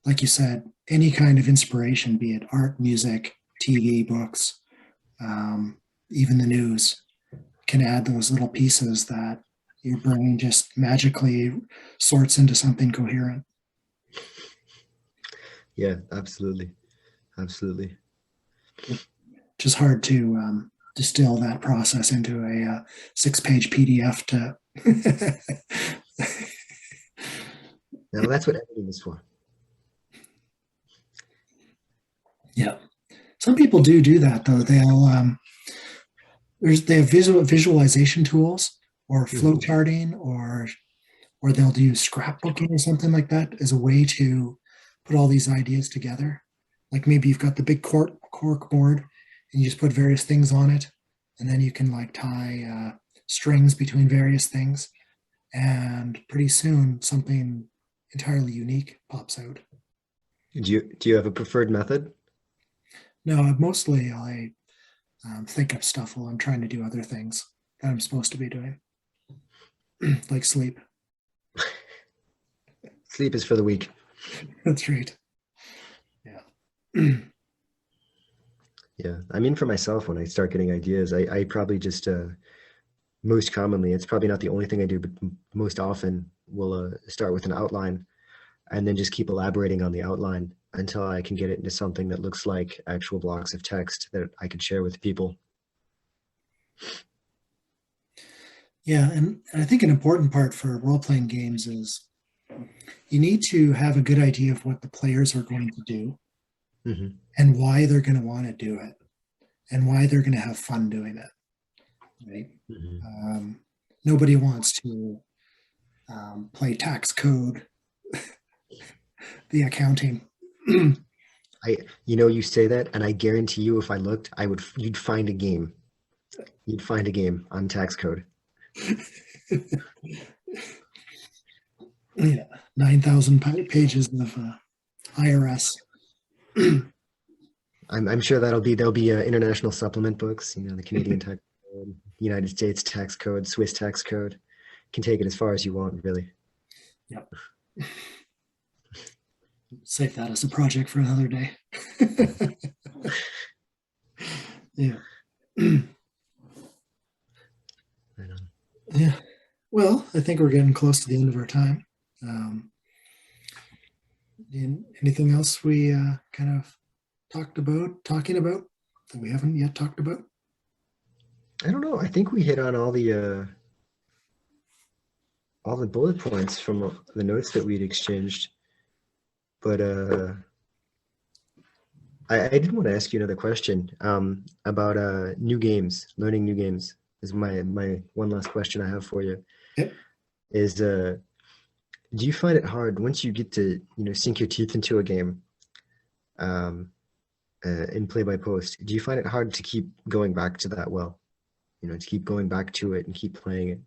A: like you said, any kind of inspiration, be it art, music, TV, books, um, even the news, can add those little pieces that your brain just magically sorts into something coherent.
B: Yeah, absolutely, absolutely.
A: Which is hard to distill that process into a 6 page PDF to.
B: Now that's what editing is for.
A: Yeah. Some people do that though. They have visualization tools or flow
B: Hmm.
A: charting or they'll do scrapbooking or something like that as a way to put all these ideas together. Like maybe you've got the big cork board and you just put various things on it, and then you can like tie strings between various things, and pretty soon something entirely unique pops out.
B: Do you have a preferred method?
A: No, mostly I think of stuff while I'm trying to do other things that I'm supposed to be doing, like sleep.
B: Sleep is for the weak.
A: That's right. Yeah.
B: Yeah. I mean, for myself, when I start getting ideas, I probably just, most commonly, it's probably not the only thing I do, but most often will start with an outline and then just keep elaborating on the outline until I can get it into something that looks like actual blocks of text that I can share with people.
A: Yeah, and I think an important part for role playing games is you need to have a good idea of what the players are going to do
B: Hmm.
A: and why they're going to want to do it and why they're going to have fun doing it. Right?
B: Hmm.
A: Um, Nobody wants to play tax code, the accounting.
B: I, you know, you say that, and I guarantee you, if I looked, you'd find a game. You'd find a game on tax code.
A: Yeah, 9,000 pages of IRS.
B: I'm sure there'll be international supplement books. You know, the Canadian tax code, United States tax code, Swiss tax code. You can take it as far as you want, really.
A: Yep. Save that as a project for another day. Yeah.
B: I know.
A: Yeah. Well, I think we're getting close to the end of our time. Um, Anything else we kind of talking about that we haven't yet talked about?
B: I don't know. I think we hit on all the bullet points from the notes that we'd exchanged. But I did want to ask you another question about new games, learning new games. Is my one last question I have for you.
A: Yep.
B: Is do you find it hard once you get to sink your teeth into a game um, in play by post? Do you find it hard to keep going back to that well? You know, to keep going back to it and keep playing it.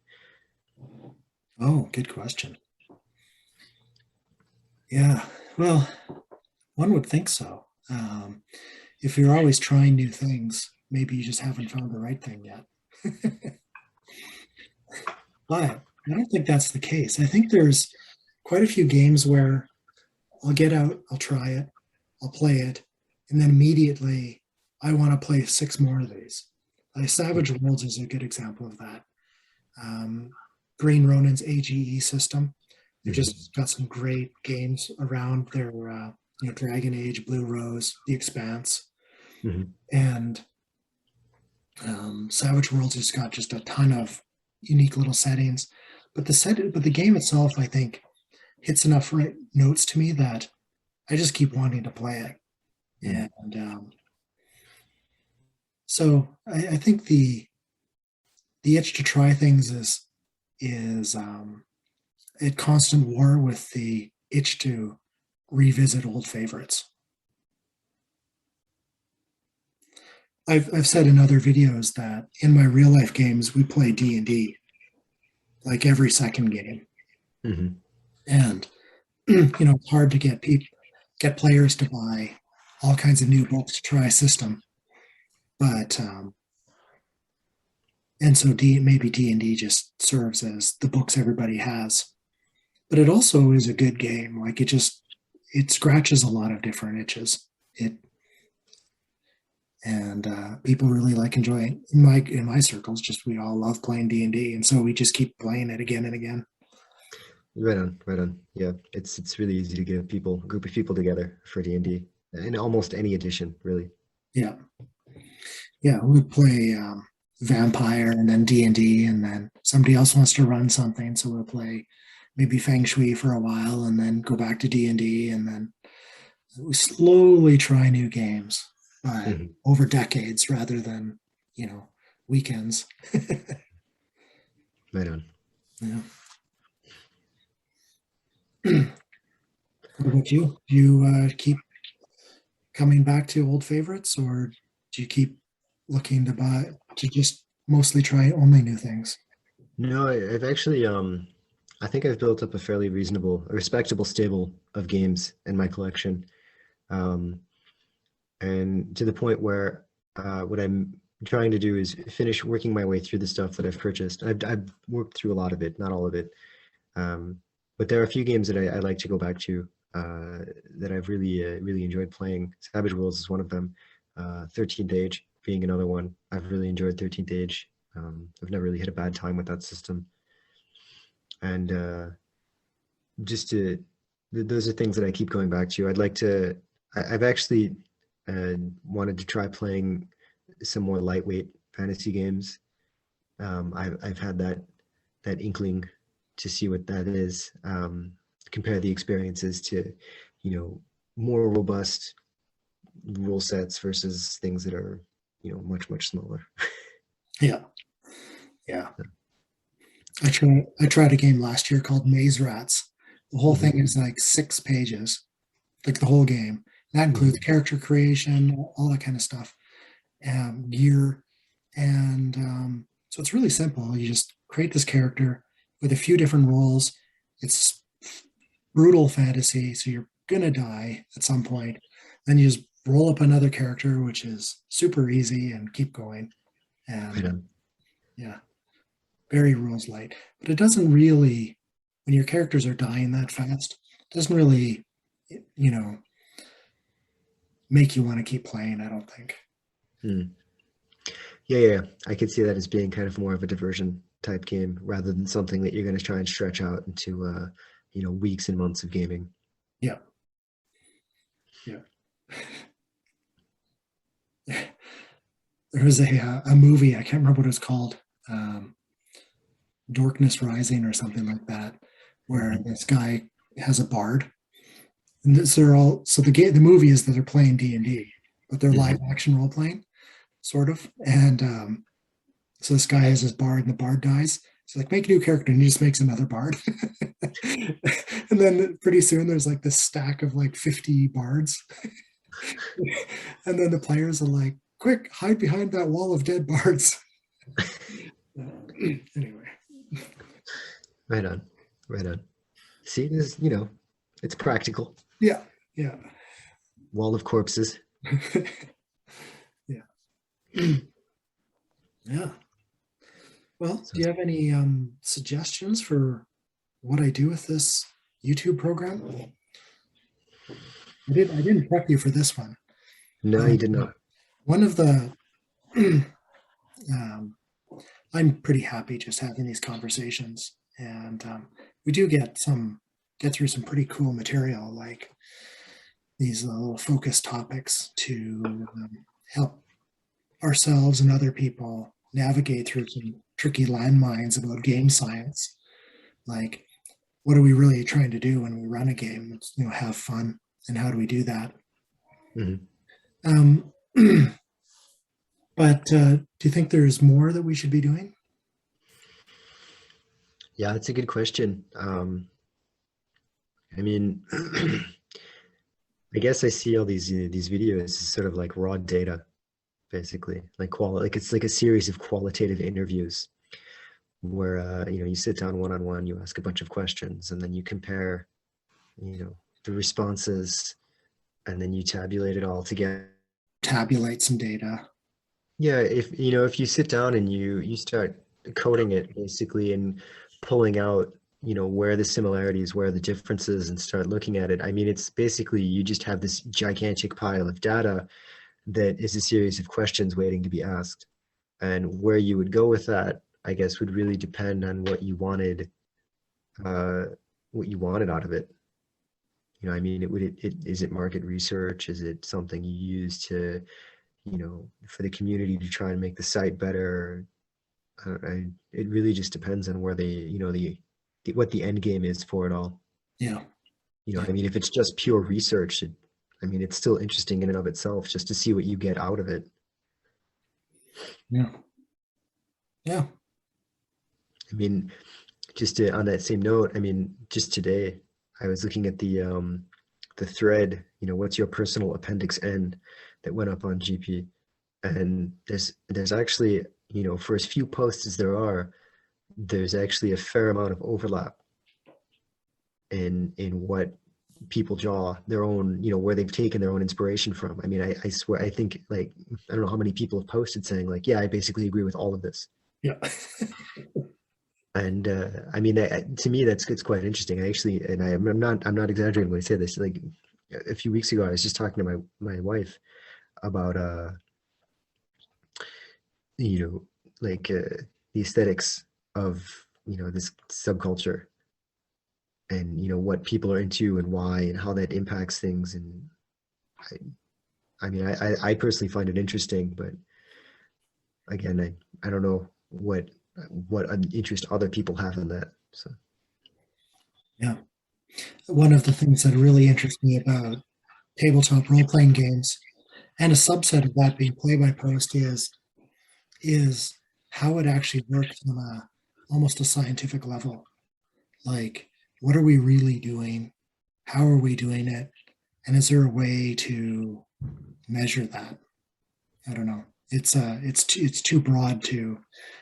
A: Oh, good question. Yeah. Well, one would think so. If you're always trying new things, maybe you just haven't found the right thing yet. But I don't think that's the case. I think there's quite a few games where I'll get out, I'll try it, I'll play it, and then immediately I want to play six more of these. Like Savage Worlds is a good example of that. Um, Green Ronin's AGE system. They've
B: Mm-hmm.
A: just got some great games around their, Dragon Age, Blue Rose, The Expanse,
B: Hmm.
A: and Savage Worlds has got just a ton of unique little settings. But the game itself, I think, hits enough right notes to me that I just keep wanting to play it. And so I think the itch to try things is at constant war with the itch to revisit old favorites. I've said in other videos that in my real life games we play D&D like every second game,
B: Hmm.
A: and it's hard to get players to buy all kinds of new books to try a system, but and so maybe D&D just serves as the books everybody has, but it also is a good game. Like it scratches a lot of different itches. It and people really like enjoying in my circles. Just we all love playing D&D, and so we just keep playing it again and again.
B: Right on, right on. Yeah, it's really easy to get a group of people together for D&D in almost any edition, really.
A: Yeah, yeah. We play Vampire and then D&D, and then somebody else wants to run something, so we'll play maybe Feng Shui for a while, and then go back to D&D, and then we slowly try new games, but
B: Hmm.
A: over decades rather than weekends.
B: Right on.
A: Yeah. What about you? Do you keep coming back to old favorites, or do you keep looking to just mostly try only new things?
B: No, I've actually I think I've built up a fairly reasonable, a respectable stable of games in my collection. Um, and to the point where what I'm trying to do is finish working my way through the stuff that I've purchased. I've worked through a lot of it, not all of it. Um, but there are a few games that I like to go back to that I've really enjoyed playing. Savage Worlds is one of them. 13th Age being another one. I've really enjoyed 13th Age. I've never really had a bad time with that system. And just to those are things that I keep going back to. I'd like to. I've actually wanted to try playing some more lightweight fantasy games. I've had that inkling to see what that is. Compare the experiences to, more robust rule sets versus things that are, much smaller.
A: Yeah, yeah. I tried a game last year called Maze Rats. The whole
B: Mhm,
A: thing is like 6 pages, like the whole game. That includes
B: mhm,
A: character creation, all that kind of stuff, gear, and so it's really simple. You just create this character with a few different roles. It's brutal fantasy, so you're gonna die at some point. Then you just roll up another character, which is super easy, and keep going.
B: right
A: And
B: on.
A: yeah, very rules light, but it doesn't really, when your characters are dying that fast, it doesn't really, you know, make you want to keep playing, I don't think.
B: Hmm. Yeah. I could see that as being kind of more of a diversion type game rather than something that you're going to try and stretch out into, weeks and months of gaming.
A: Yeah, yeah. There was a movie, I can't remember what it was called, um, Darkness Rising or something like that, where
B: Mhm,
A: this guy has a bard. And this, they're all, so the movie is that they're playing D&D, but they're live
B: mhm.
A: action role playing, sort of. And so this guy has his bard, and the bard dies. He's like, make a new character, and he just makes another bard. And then pretty soon there's like this stack of like 50 bards. And then the players are like, quick, hide behind that wall of dead bards. Anyway,
B: Right on. Right on. See, it's practical.
A: yeah, yeah,
B: Wall of corpses.
A: yeah. Yeah. Well, do you
B: Sounds
A: have any suggestions for what I do with this YouTube program? I didn't prep you for this one,
B: No,
A: but
B: you did not.
A: one of the um, I'm pretty happy just having these conversations, and we do get through some pretty cool material, like these little focus topics to help ourselves and other people navigate through some tricky landmines about game science. Like, what are we really trying to do when we run a game? It's, have fun, and how do we do that?
B: Mhm.
A: Um, but do you think there's more that we should be doing?
B: Yeah, that's a good question. I mean, I guess I see all these videos as sort of like raw data, basically, like it's like a series of qualitative interviews where you sit down one on one, you ask a bunch of questions, and then you compare, the responses, and then you tabulate it all together.
A: Tabulate some data.
B: Yeah, if you sit down and you start coding it basically and pulling out, where the similarities, where the differences, and start looking at it. I mean, it's basically you just have this gigantic pile of data that is a series of questions waiting to be asked. And where you would go with that, I guess, would really depend on uh, what you wanted out of it. I mean, is it market research? Is it something you use to, for the community to try and make the site better? It really just depends on where what the end game is for it all.
A: Yeah,
B: I
A: yeah,
B: mean, if it's just pure research, I mean, it's still interesting in and of itself just to see what you get out of it.
A: yeah, yeah.
B: I mean, on that same note, I mean, just today I was looking at the thread, what's your personal appendix N that went up on GP, and there's actually, for as few posts as there are, there's actually a fair amount of overlap in what people draw their own, where they've taken their own inspiration from. I mean, I swear, I think like, I don't know how many people have posted saying like, yeah, I basically agree with all of this.
A: Yeah.
B: And I mean, to me, it's quite interesting. I actually, and I'm not exaggerating when I say this. Like a few weeks ago, I was just talking to my wife about you know, like the aesthetics of this subculture, and what people are into and why and how that impacts things. And I mean, I personally find it interesting, but again, I don't know what an interest other people have in that. So
A: Yeah. One of the things that really interests me about tabletop role-playing games, and a subset of that being play-by-post, is how it actually works on almost a scientific level. Like, what are we really doing? How are we doing it? And is there a way to measure that? I don't know. It's too broad to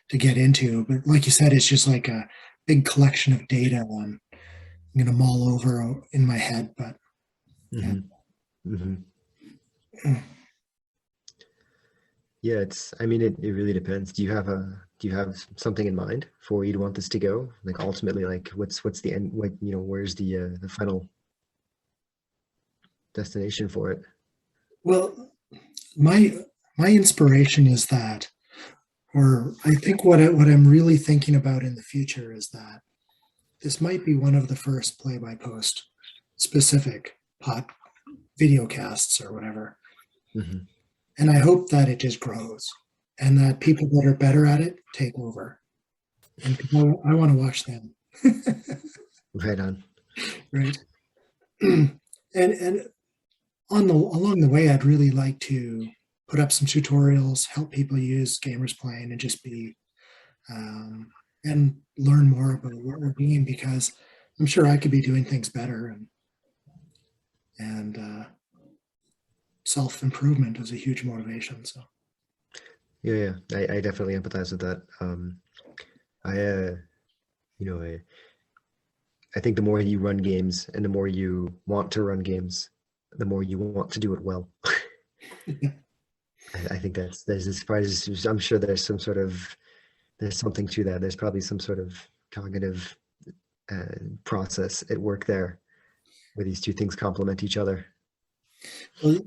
A: get into, but like you said, it's just like a big collection of data I'm going to mull over in my head. But yeah.
B: hmm hmm yeah, I mean, it really depends. Do you have something in mind for where you'd want this to go? Like ultimately, like what's the end? Like where's the final destination for it?
A: Well, my my inspiration is that, or I think what I'm really thinking about in the future is that this might be one of the first play-by-post specific pod video casts or whatever.
B: hmm
A: And I hope that it just grows and that people that are better at it take over. And I want to watch them.
B: Right on.
A: Right. And along the way, I'd really like to put up some tutorials, help people use Gamers Plane, and just be and learn more about what we're doing, because I'm sure I could be doing things better, and self improvement is a huge motivation. So
B: Yeah, yeah. I definitely empathize with that. I you know, I think the more you run games and the more you want to run games, the more you want to do it well. I think there's this probably, I'm sure there's something to that. There's probably some sort of cognitive process at work there where these two things complement each other.
A: well,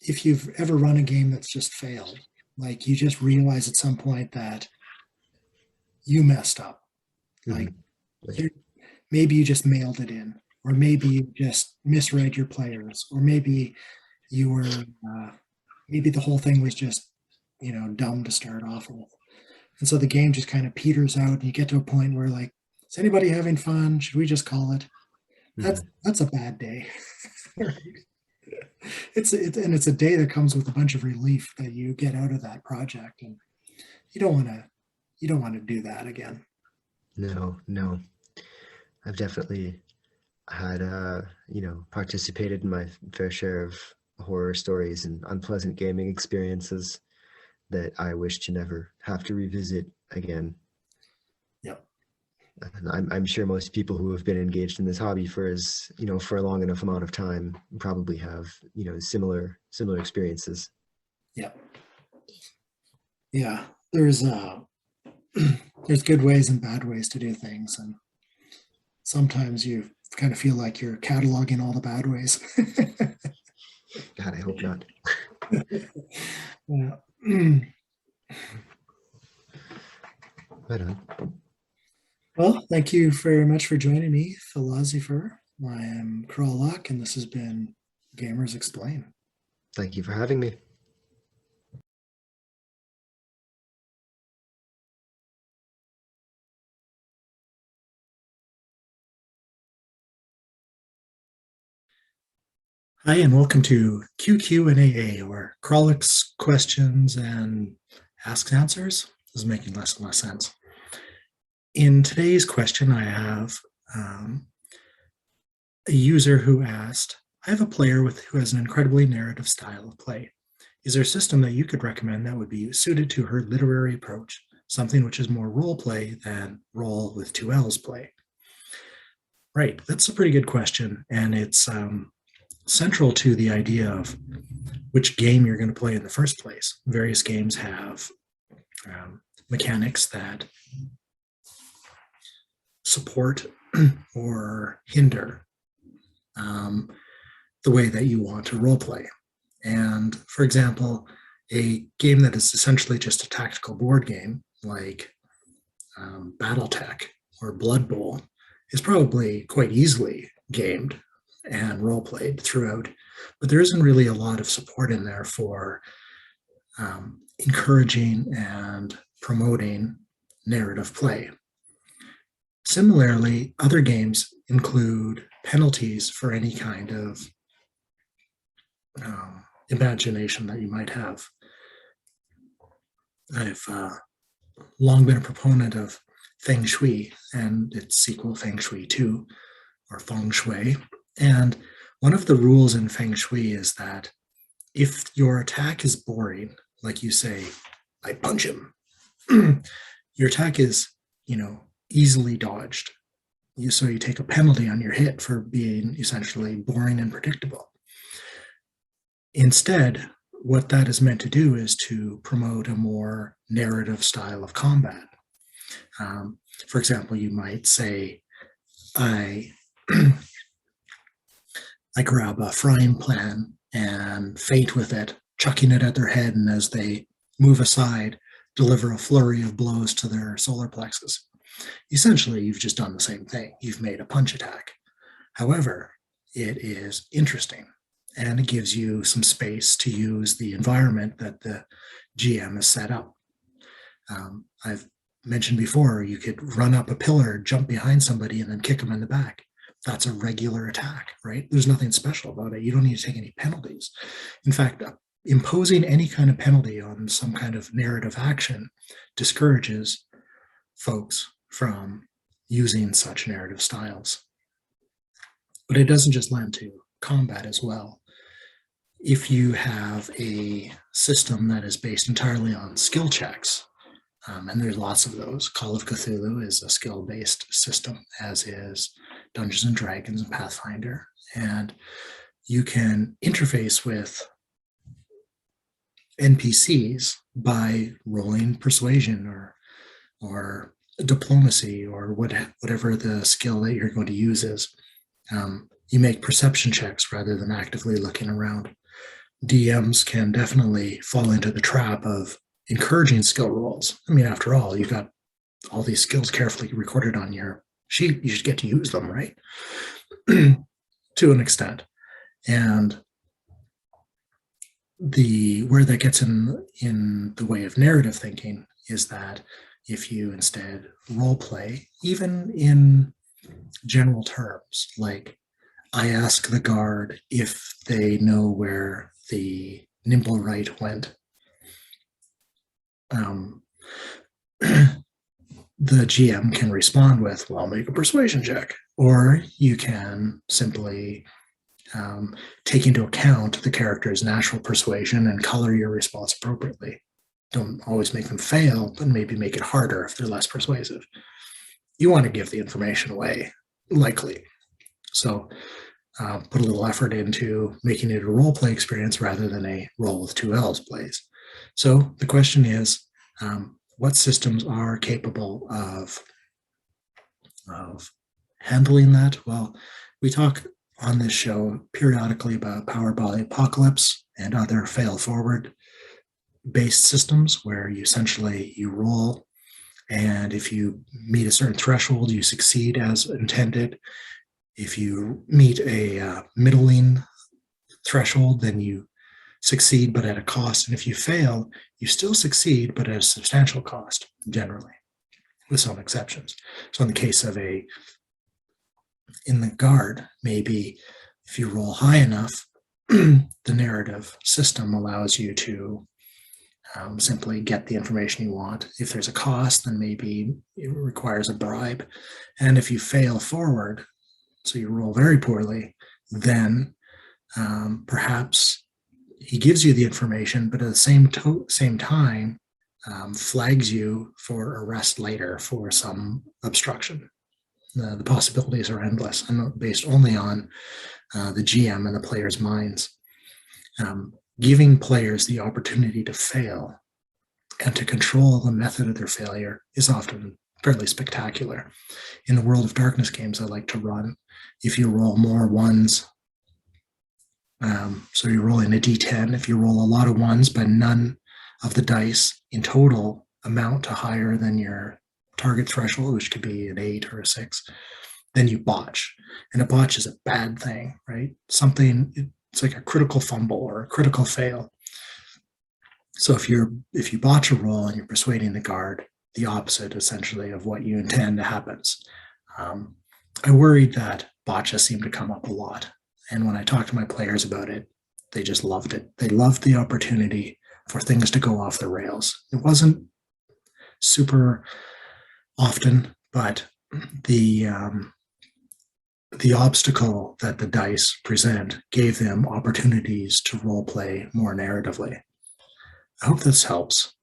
A: if you've ever run a game that's just failed, like you just realize at some point that you messed up. Like
B: hmm Right.
A: you maybe you just mailed it in, or maybe you just misread your players, or maybe you were maybe the whole thing was just dumb to start off with, and so the game just kind of peters out, and you get to a point where, like, is anybody having fun? Should we just call it?
B: hmm
A: That's a bad day. It's a day that comes with a bunch of relief that you get out of that project, and you don't want to you don't want to do that again.
B: No, no. I've definitely had participated in my fair share of horror stories and unpleasant gaming experiences that I wish to never have to revisit again.
A: Yep.
B: And I'm sure most people who have been engaged in this hobby for a long enough amount of time probably have similar experiences.
A: Yep. Yeah. There's good ways and bad ways to do things, and sometimes you kind of feel like you're cataloging all the bad ways.
B: God, I hope not.
A: Yeah.
B: Right on.
A: Well, thank you very much for joining me, Philosopher. I am Qralloq, and this has been Gamers Explain.
B: Thank you for having me.
A: Hi, and welcome to QQ&AA, or Qralloq's questions and asks answers. This is making less and less sense. In today's question, I have a user who asked, I have a player who has an incredibly narrative style of play. Is there a system that you could recommend that would be suited to her literary approach, something which is more role play than roll with two L's play? Right. That's a pretty good question. And it's central to the idea of which game you're going to play in the first place. Various games have mechanics that support or hinder um, the way that you want to role play. And for example, a game that is essentially just a tactical board game like Battletech or Blood Bowl is probably quite easily gamed and role played throughout, but there isn't really a lot of support in there for encouraging and promoting narrative play. Similarly, other games include penalties for any kind of imagination that you might have. I've long been a proponent of Feng Shui and its sequel, Feng Shui 2, or Feng Shui. And one of the rules in Feng Shui is that if your attack is boring, like you say, I punch him, your attack is, easily dodged. So you take a penalty on your hit for being essentially boring and predictable. Instead, what that is meant to do is to promote a more narrative style of combat. For example, you might say, I grab a frying pan and feint with it, chucking it at their head, and as they move aside, deliver a flurry of blows to their solar plexus. Essentially, you've just done the same thing. You've made a punch attack. However, it is interesting, and it gives you some space to use the environment that the GM has set up. I've mentioned before, you could run up a pillar, jump behind somebody, and then kick them in the back. That's a regular attack, right? There's nothing special about it. You don't need to take any penalties. In fact, imposing any kind of penalty on some kind of narrative action discourages folks from using such narrative styles. But it doesn't just lend to combat as well. If you have a system that is based entirely on skill checks, and there's lots of those. Call of Cthulhu is a skill-based system, as is Dungeons and Dragons and Pathfinder. And you can interface with NPCs by rolling persuasion or diplomacy or whatever the skill that you're going to use is. You make perception checks rather than actively looking around. DMs can definitely fall into the trap of encouraging skill rolls. I mean, after all, you've got all these skills carefully recorded on your sheet. You should get to use them, right? To an extent. And where that gets in the way of narrative thinking is that if you instead role play, even in general terms, like I ask the guard if they know where the nimble right went, the GM can respond with, well, make a persuasion check. Or you can simply take into account the character's natural persuasion and color your response appropriately. Don't always make them fail, but maybe make it harder if they're less persuasive. You want to give the information away, likely. So put a little effort into making it a role play experience rather than a roll with two L's plays. So the question is, what systems are capable of handling that? Well, we talk on this show periodically about Powered by Apocalypse and other fail-forward based systems where you roll, and if you meet a certain threshold, you succeed as intended. If you meet a middling threshold, then you succeed, but at a cost. And if you fail, you still succeed, but at a substantial cost, generally, with some exceptions. So in the case of in the guard, maybe if you roll high enough, the narrative system allows you to simply get the information you want. If there's a cost, then maybe it requires a bribe. And if you fail forward, so you roll very poorly, then perhaps he gives you the information, but at the same time, flags you for arrest later for some obstruction. The possibilities are endless and based only on the GM and the players' minds. Giving players the opportunity to fail and to control the method of their failure is often fairly spectacular. In the World of Darkness games I like to run, if you roll more ones, so you're rolling a d10, if you roll a lot of ones, but none of the dice in total amount to higher than your target threshold, which could be an 8 or a 6, then you botch. And a botch is a bad thing, right? It's like a critical fumble or a critical fail. So if you botch a roll and you're persuading the guard, the opposite essentially of what you intend happens. I worried that botches seem to come up a lot. And when I talked to my players about it, they just loved it. They loved the opportunity for things to go off the rails. It wasn't super often, but the obstacle that the dice present gave them opportunities to role play more narratively. I hope this helps.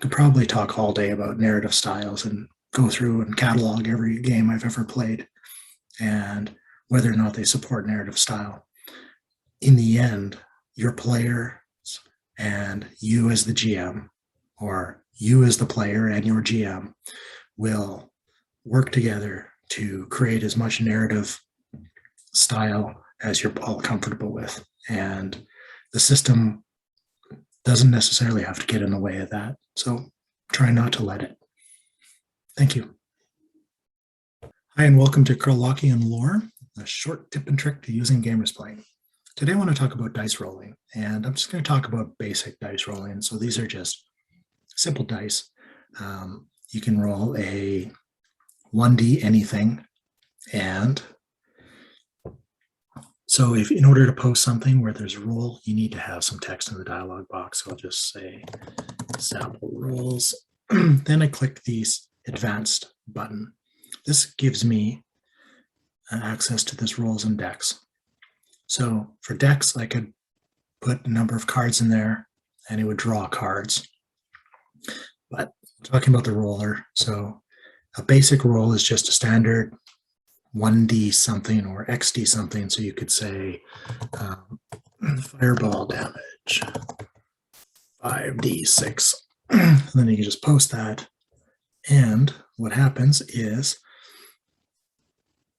A: Could probably talk all day about narrative styles and go through and catalog every game I've ever played and whether or not they support narrative style. In the end, your players and you as the GM, or you as the player and your GM, will work together to create as much narrative style as you're all comfortable with. And the system doesn't necessarily have to get in the way of that. So try not to let it. Thank you. Hi, and welcome to Qralloqian Lore, a short tip and trick to using GamersPlane. Today I want to talk about dice rolling, and I'm just going to talk about basic dice rolling. So these are just simple dice. You can roll a 1D anything, and so if in order to post something where there's a roll, you need to have some text in the dialog box. So I'll just say sample rolls. Then I click the advanced button. This gives me access to this rolls and decks. So for decks, I could put a number of cards in there and it would draw cards. But talking about the roller, so a basic roll is just a standard 1D something or XD something. So you could say fireball damage, 5D6. And then you can just post that. And what happens is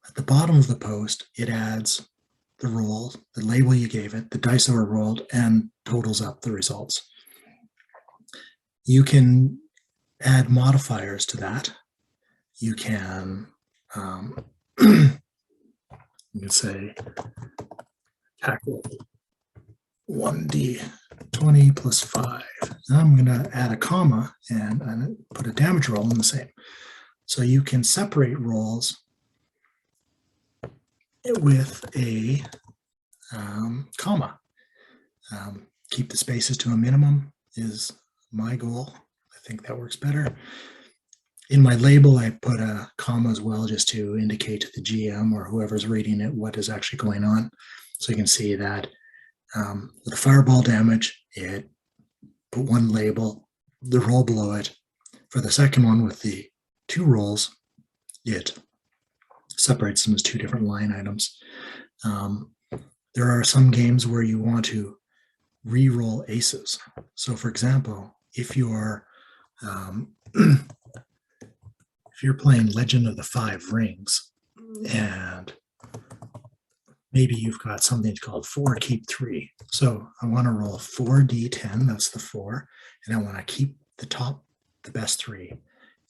A: at the bottom of the post, it adds the roll, the label you gave it, the dice that were rolled, and totals up the results. You can add modifiers to that. You can you can say attack roll 1d20 plus 5. Now I'm going to add a comma and put a damage roll in the same. So you can separate rolls with a comma. Keep the spaces to a minimum is my goal. I think that works better. In my label, I put a comma as well just to indicate to the GM or whoever's reading it what is actually going on. So you can see that with the fireball damage, it put one label, the roll below it. For the second one with the 2 rolls, it separates them as 2 different line items. There are some games where you want to re-roll aces. So for example, if you're playing Legend of the Five Rings and maybe you've got something called 4 keep 3. So I want to roll 4d10, that's the 4, and I want to keep the best 3.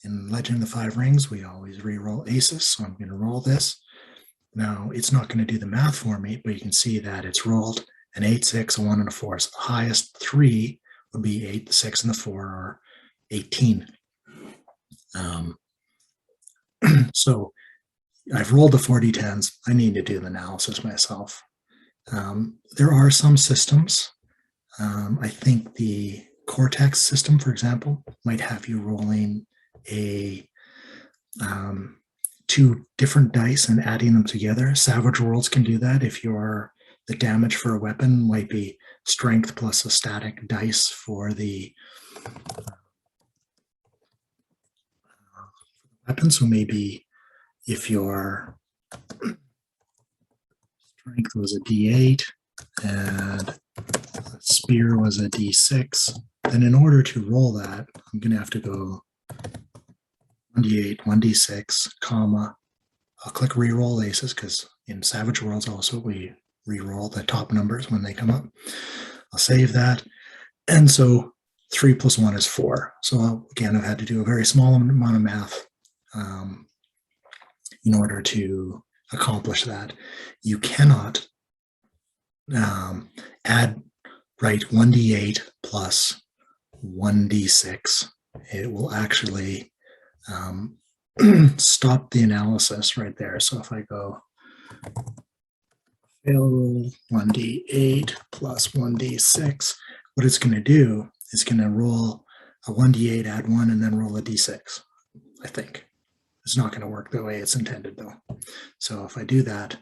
A: In Legend of the Five Rings, we always re-roll aces, so I'm going to roll this. Now, it's not going to do the math for me, but you can see that it's rolled an 8, 6, a 1, and a 4. So the highest 3 would be 8, the 6, and the 4, or 18. So I've rolled the 4d10s. I need to do the analysis myself. There are some systems. I think the Cortex system, for example, might have you rolling a 2 different dice and adding them together. Savage Worlds can do that. If the damage for a weapon might be strength plus a static dice for the weapon. So maybe if your strength was a D8 and spear was a D6, then in order to roll that, I'm going to have to go 1D8, 1D6, comma. I'll click reroll aces because in Savage Worlds also we reroll the top numbers when they come up. I'll save that. And so 3 plus 1 is 4. So again, I've had to do a very small amount of math in order to accomplish that. You cannot write 1d8 plus 1d6. It will actually stop the analysis right there. So if I go fail roll 1d8 plus 1d6, what it's going to do is going to roll a 1d8, add 1, and then roll a d6, I think. It's not going to work the way it's intended, though. So if I do that,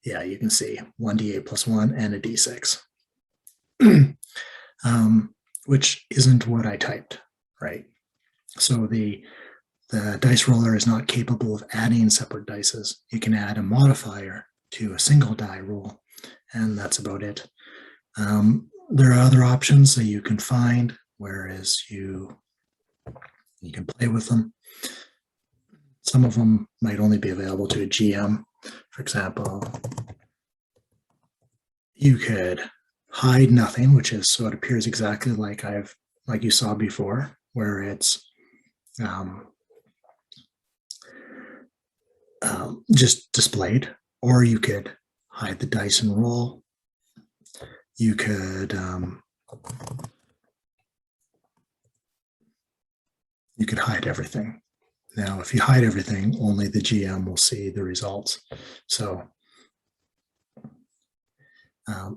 A: yeah, you can see 1d8 plus 1 and a d6, which isn't what I typed, right? So the dice roller is not capable of adding separate dices. You can add a modifier to a single die roll, and that's about it. There are other options that you can find, whereas you can play with them. Some of them might only be available to a GM. For example, you could hide nothing, which is so it appears exactly like you saw before, where it's just displayed. Or you could hide the dice and roll. You could hide everything. Now, if you hide everything, only the GM will see the results. So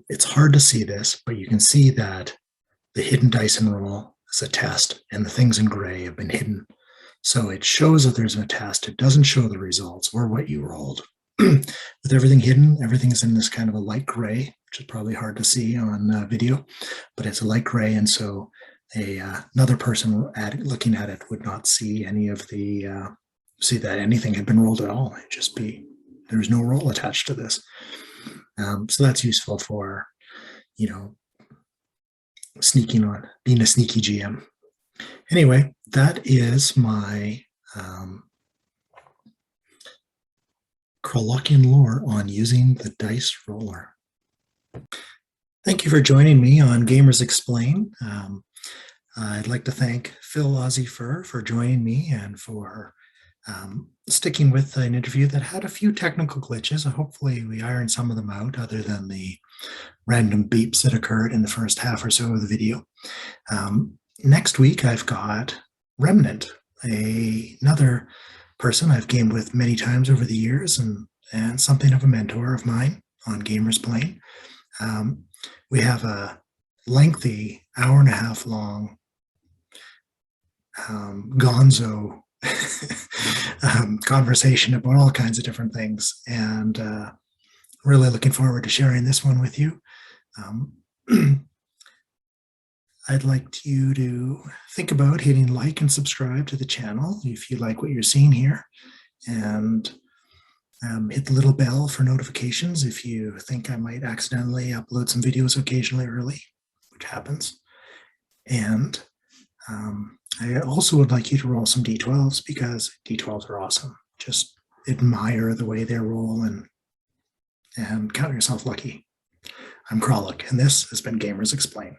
A: it's hard to see this, but you can see that the hidden dice and roll is a test, and the things in gray have been hidden. So it shows that there's a test. It doesn't show the results or what you rolled. With everything hidden, everything's in this kind of a light gray, which is probably hard to see on video, but it's a light gray, and so another person looking at it would not see any of see that anything had been rolled at all. It'd just be, there's no roll attached to this. So that's useful for, sneaking on, being a sneaky GM. Anyway, that is my Qralloqian lore on using the dice roller. Thank you for joining me on Gamers exPlane. I'd like to thank Phil Ozzie for joining me and for sticking with an interview that had a few technical glitches. Hopefully we ironed some of them out, other than the random beeps that occurred in the first half or so of the video. Next week, I've got Remnant, another person I've gamed with many times over the years, and something of a mentor of mine on Gamers Plane. We have a lengthy, hour-and-a-half long gonzo conversation about all kinds of different things, and really looking forward to sharing this one with you. I'd like you to think about hitting like and subscribe to the channel if you like what you're seeing here, and hit the little bell for notifications if you think I might accidentally upload some videos occasionally early, which happens. And I also would like you to roll some D12s, because D12s are awesome. Just admire the way they roll and count yourself lucky. I'm Qralloq, and this has been Gamers exPlane.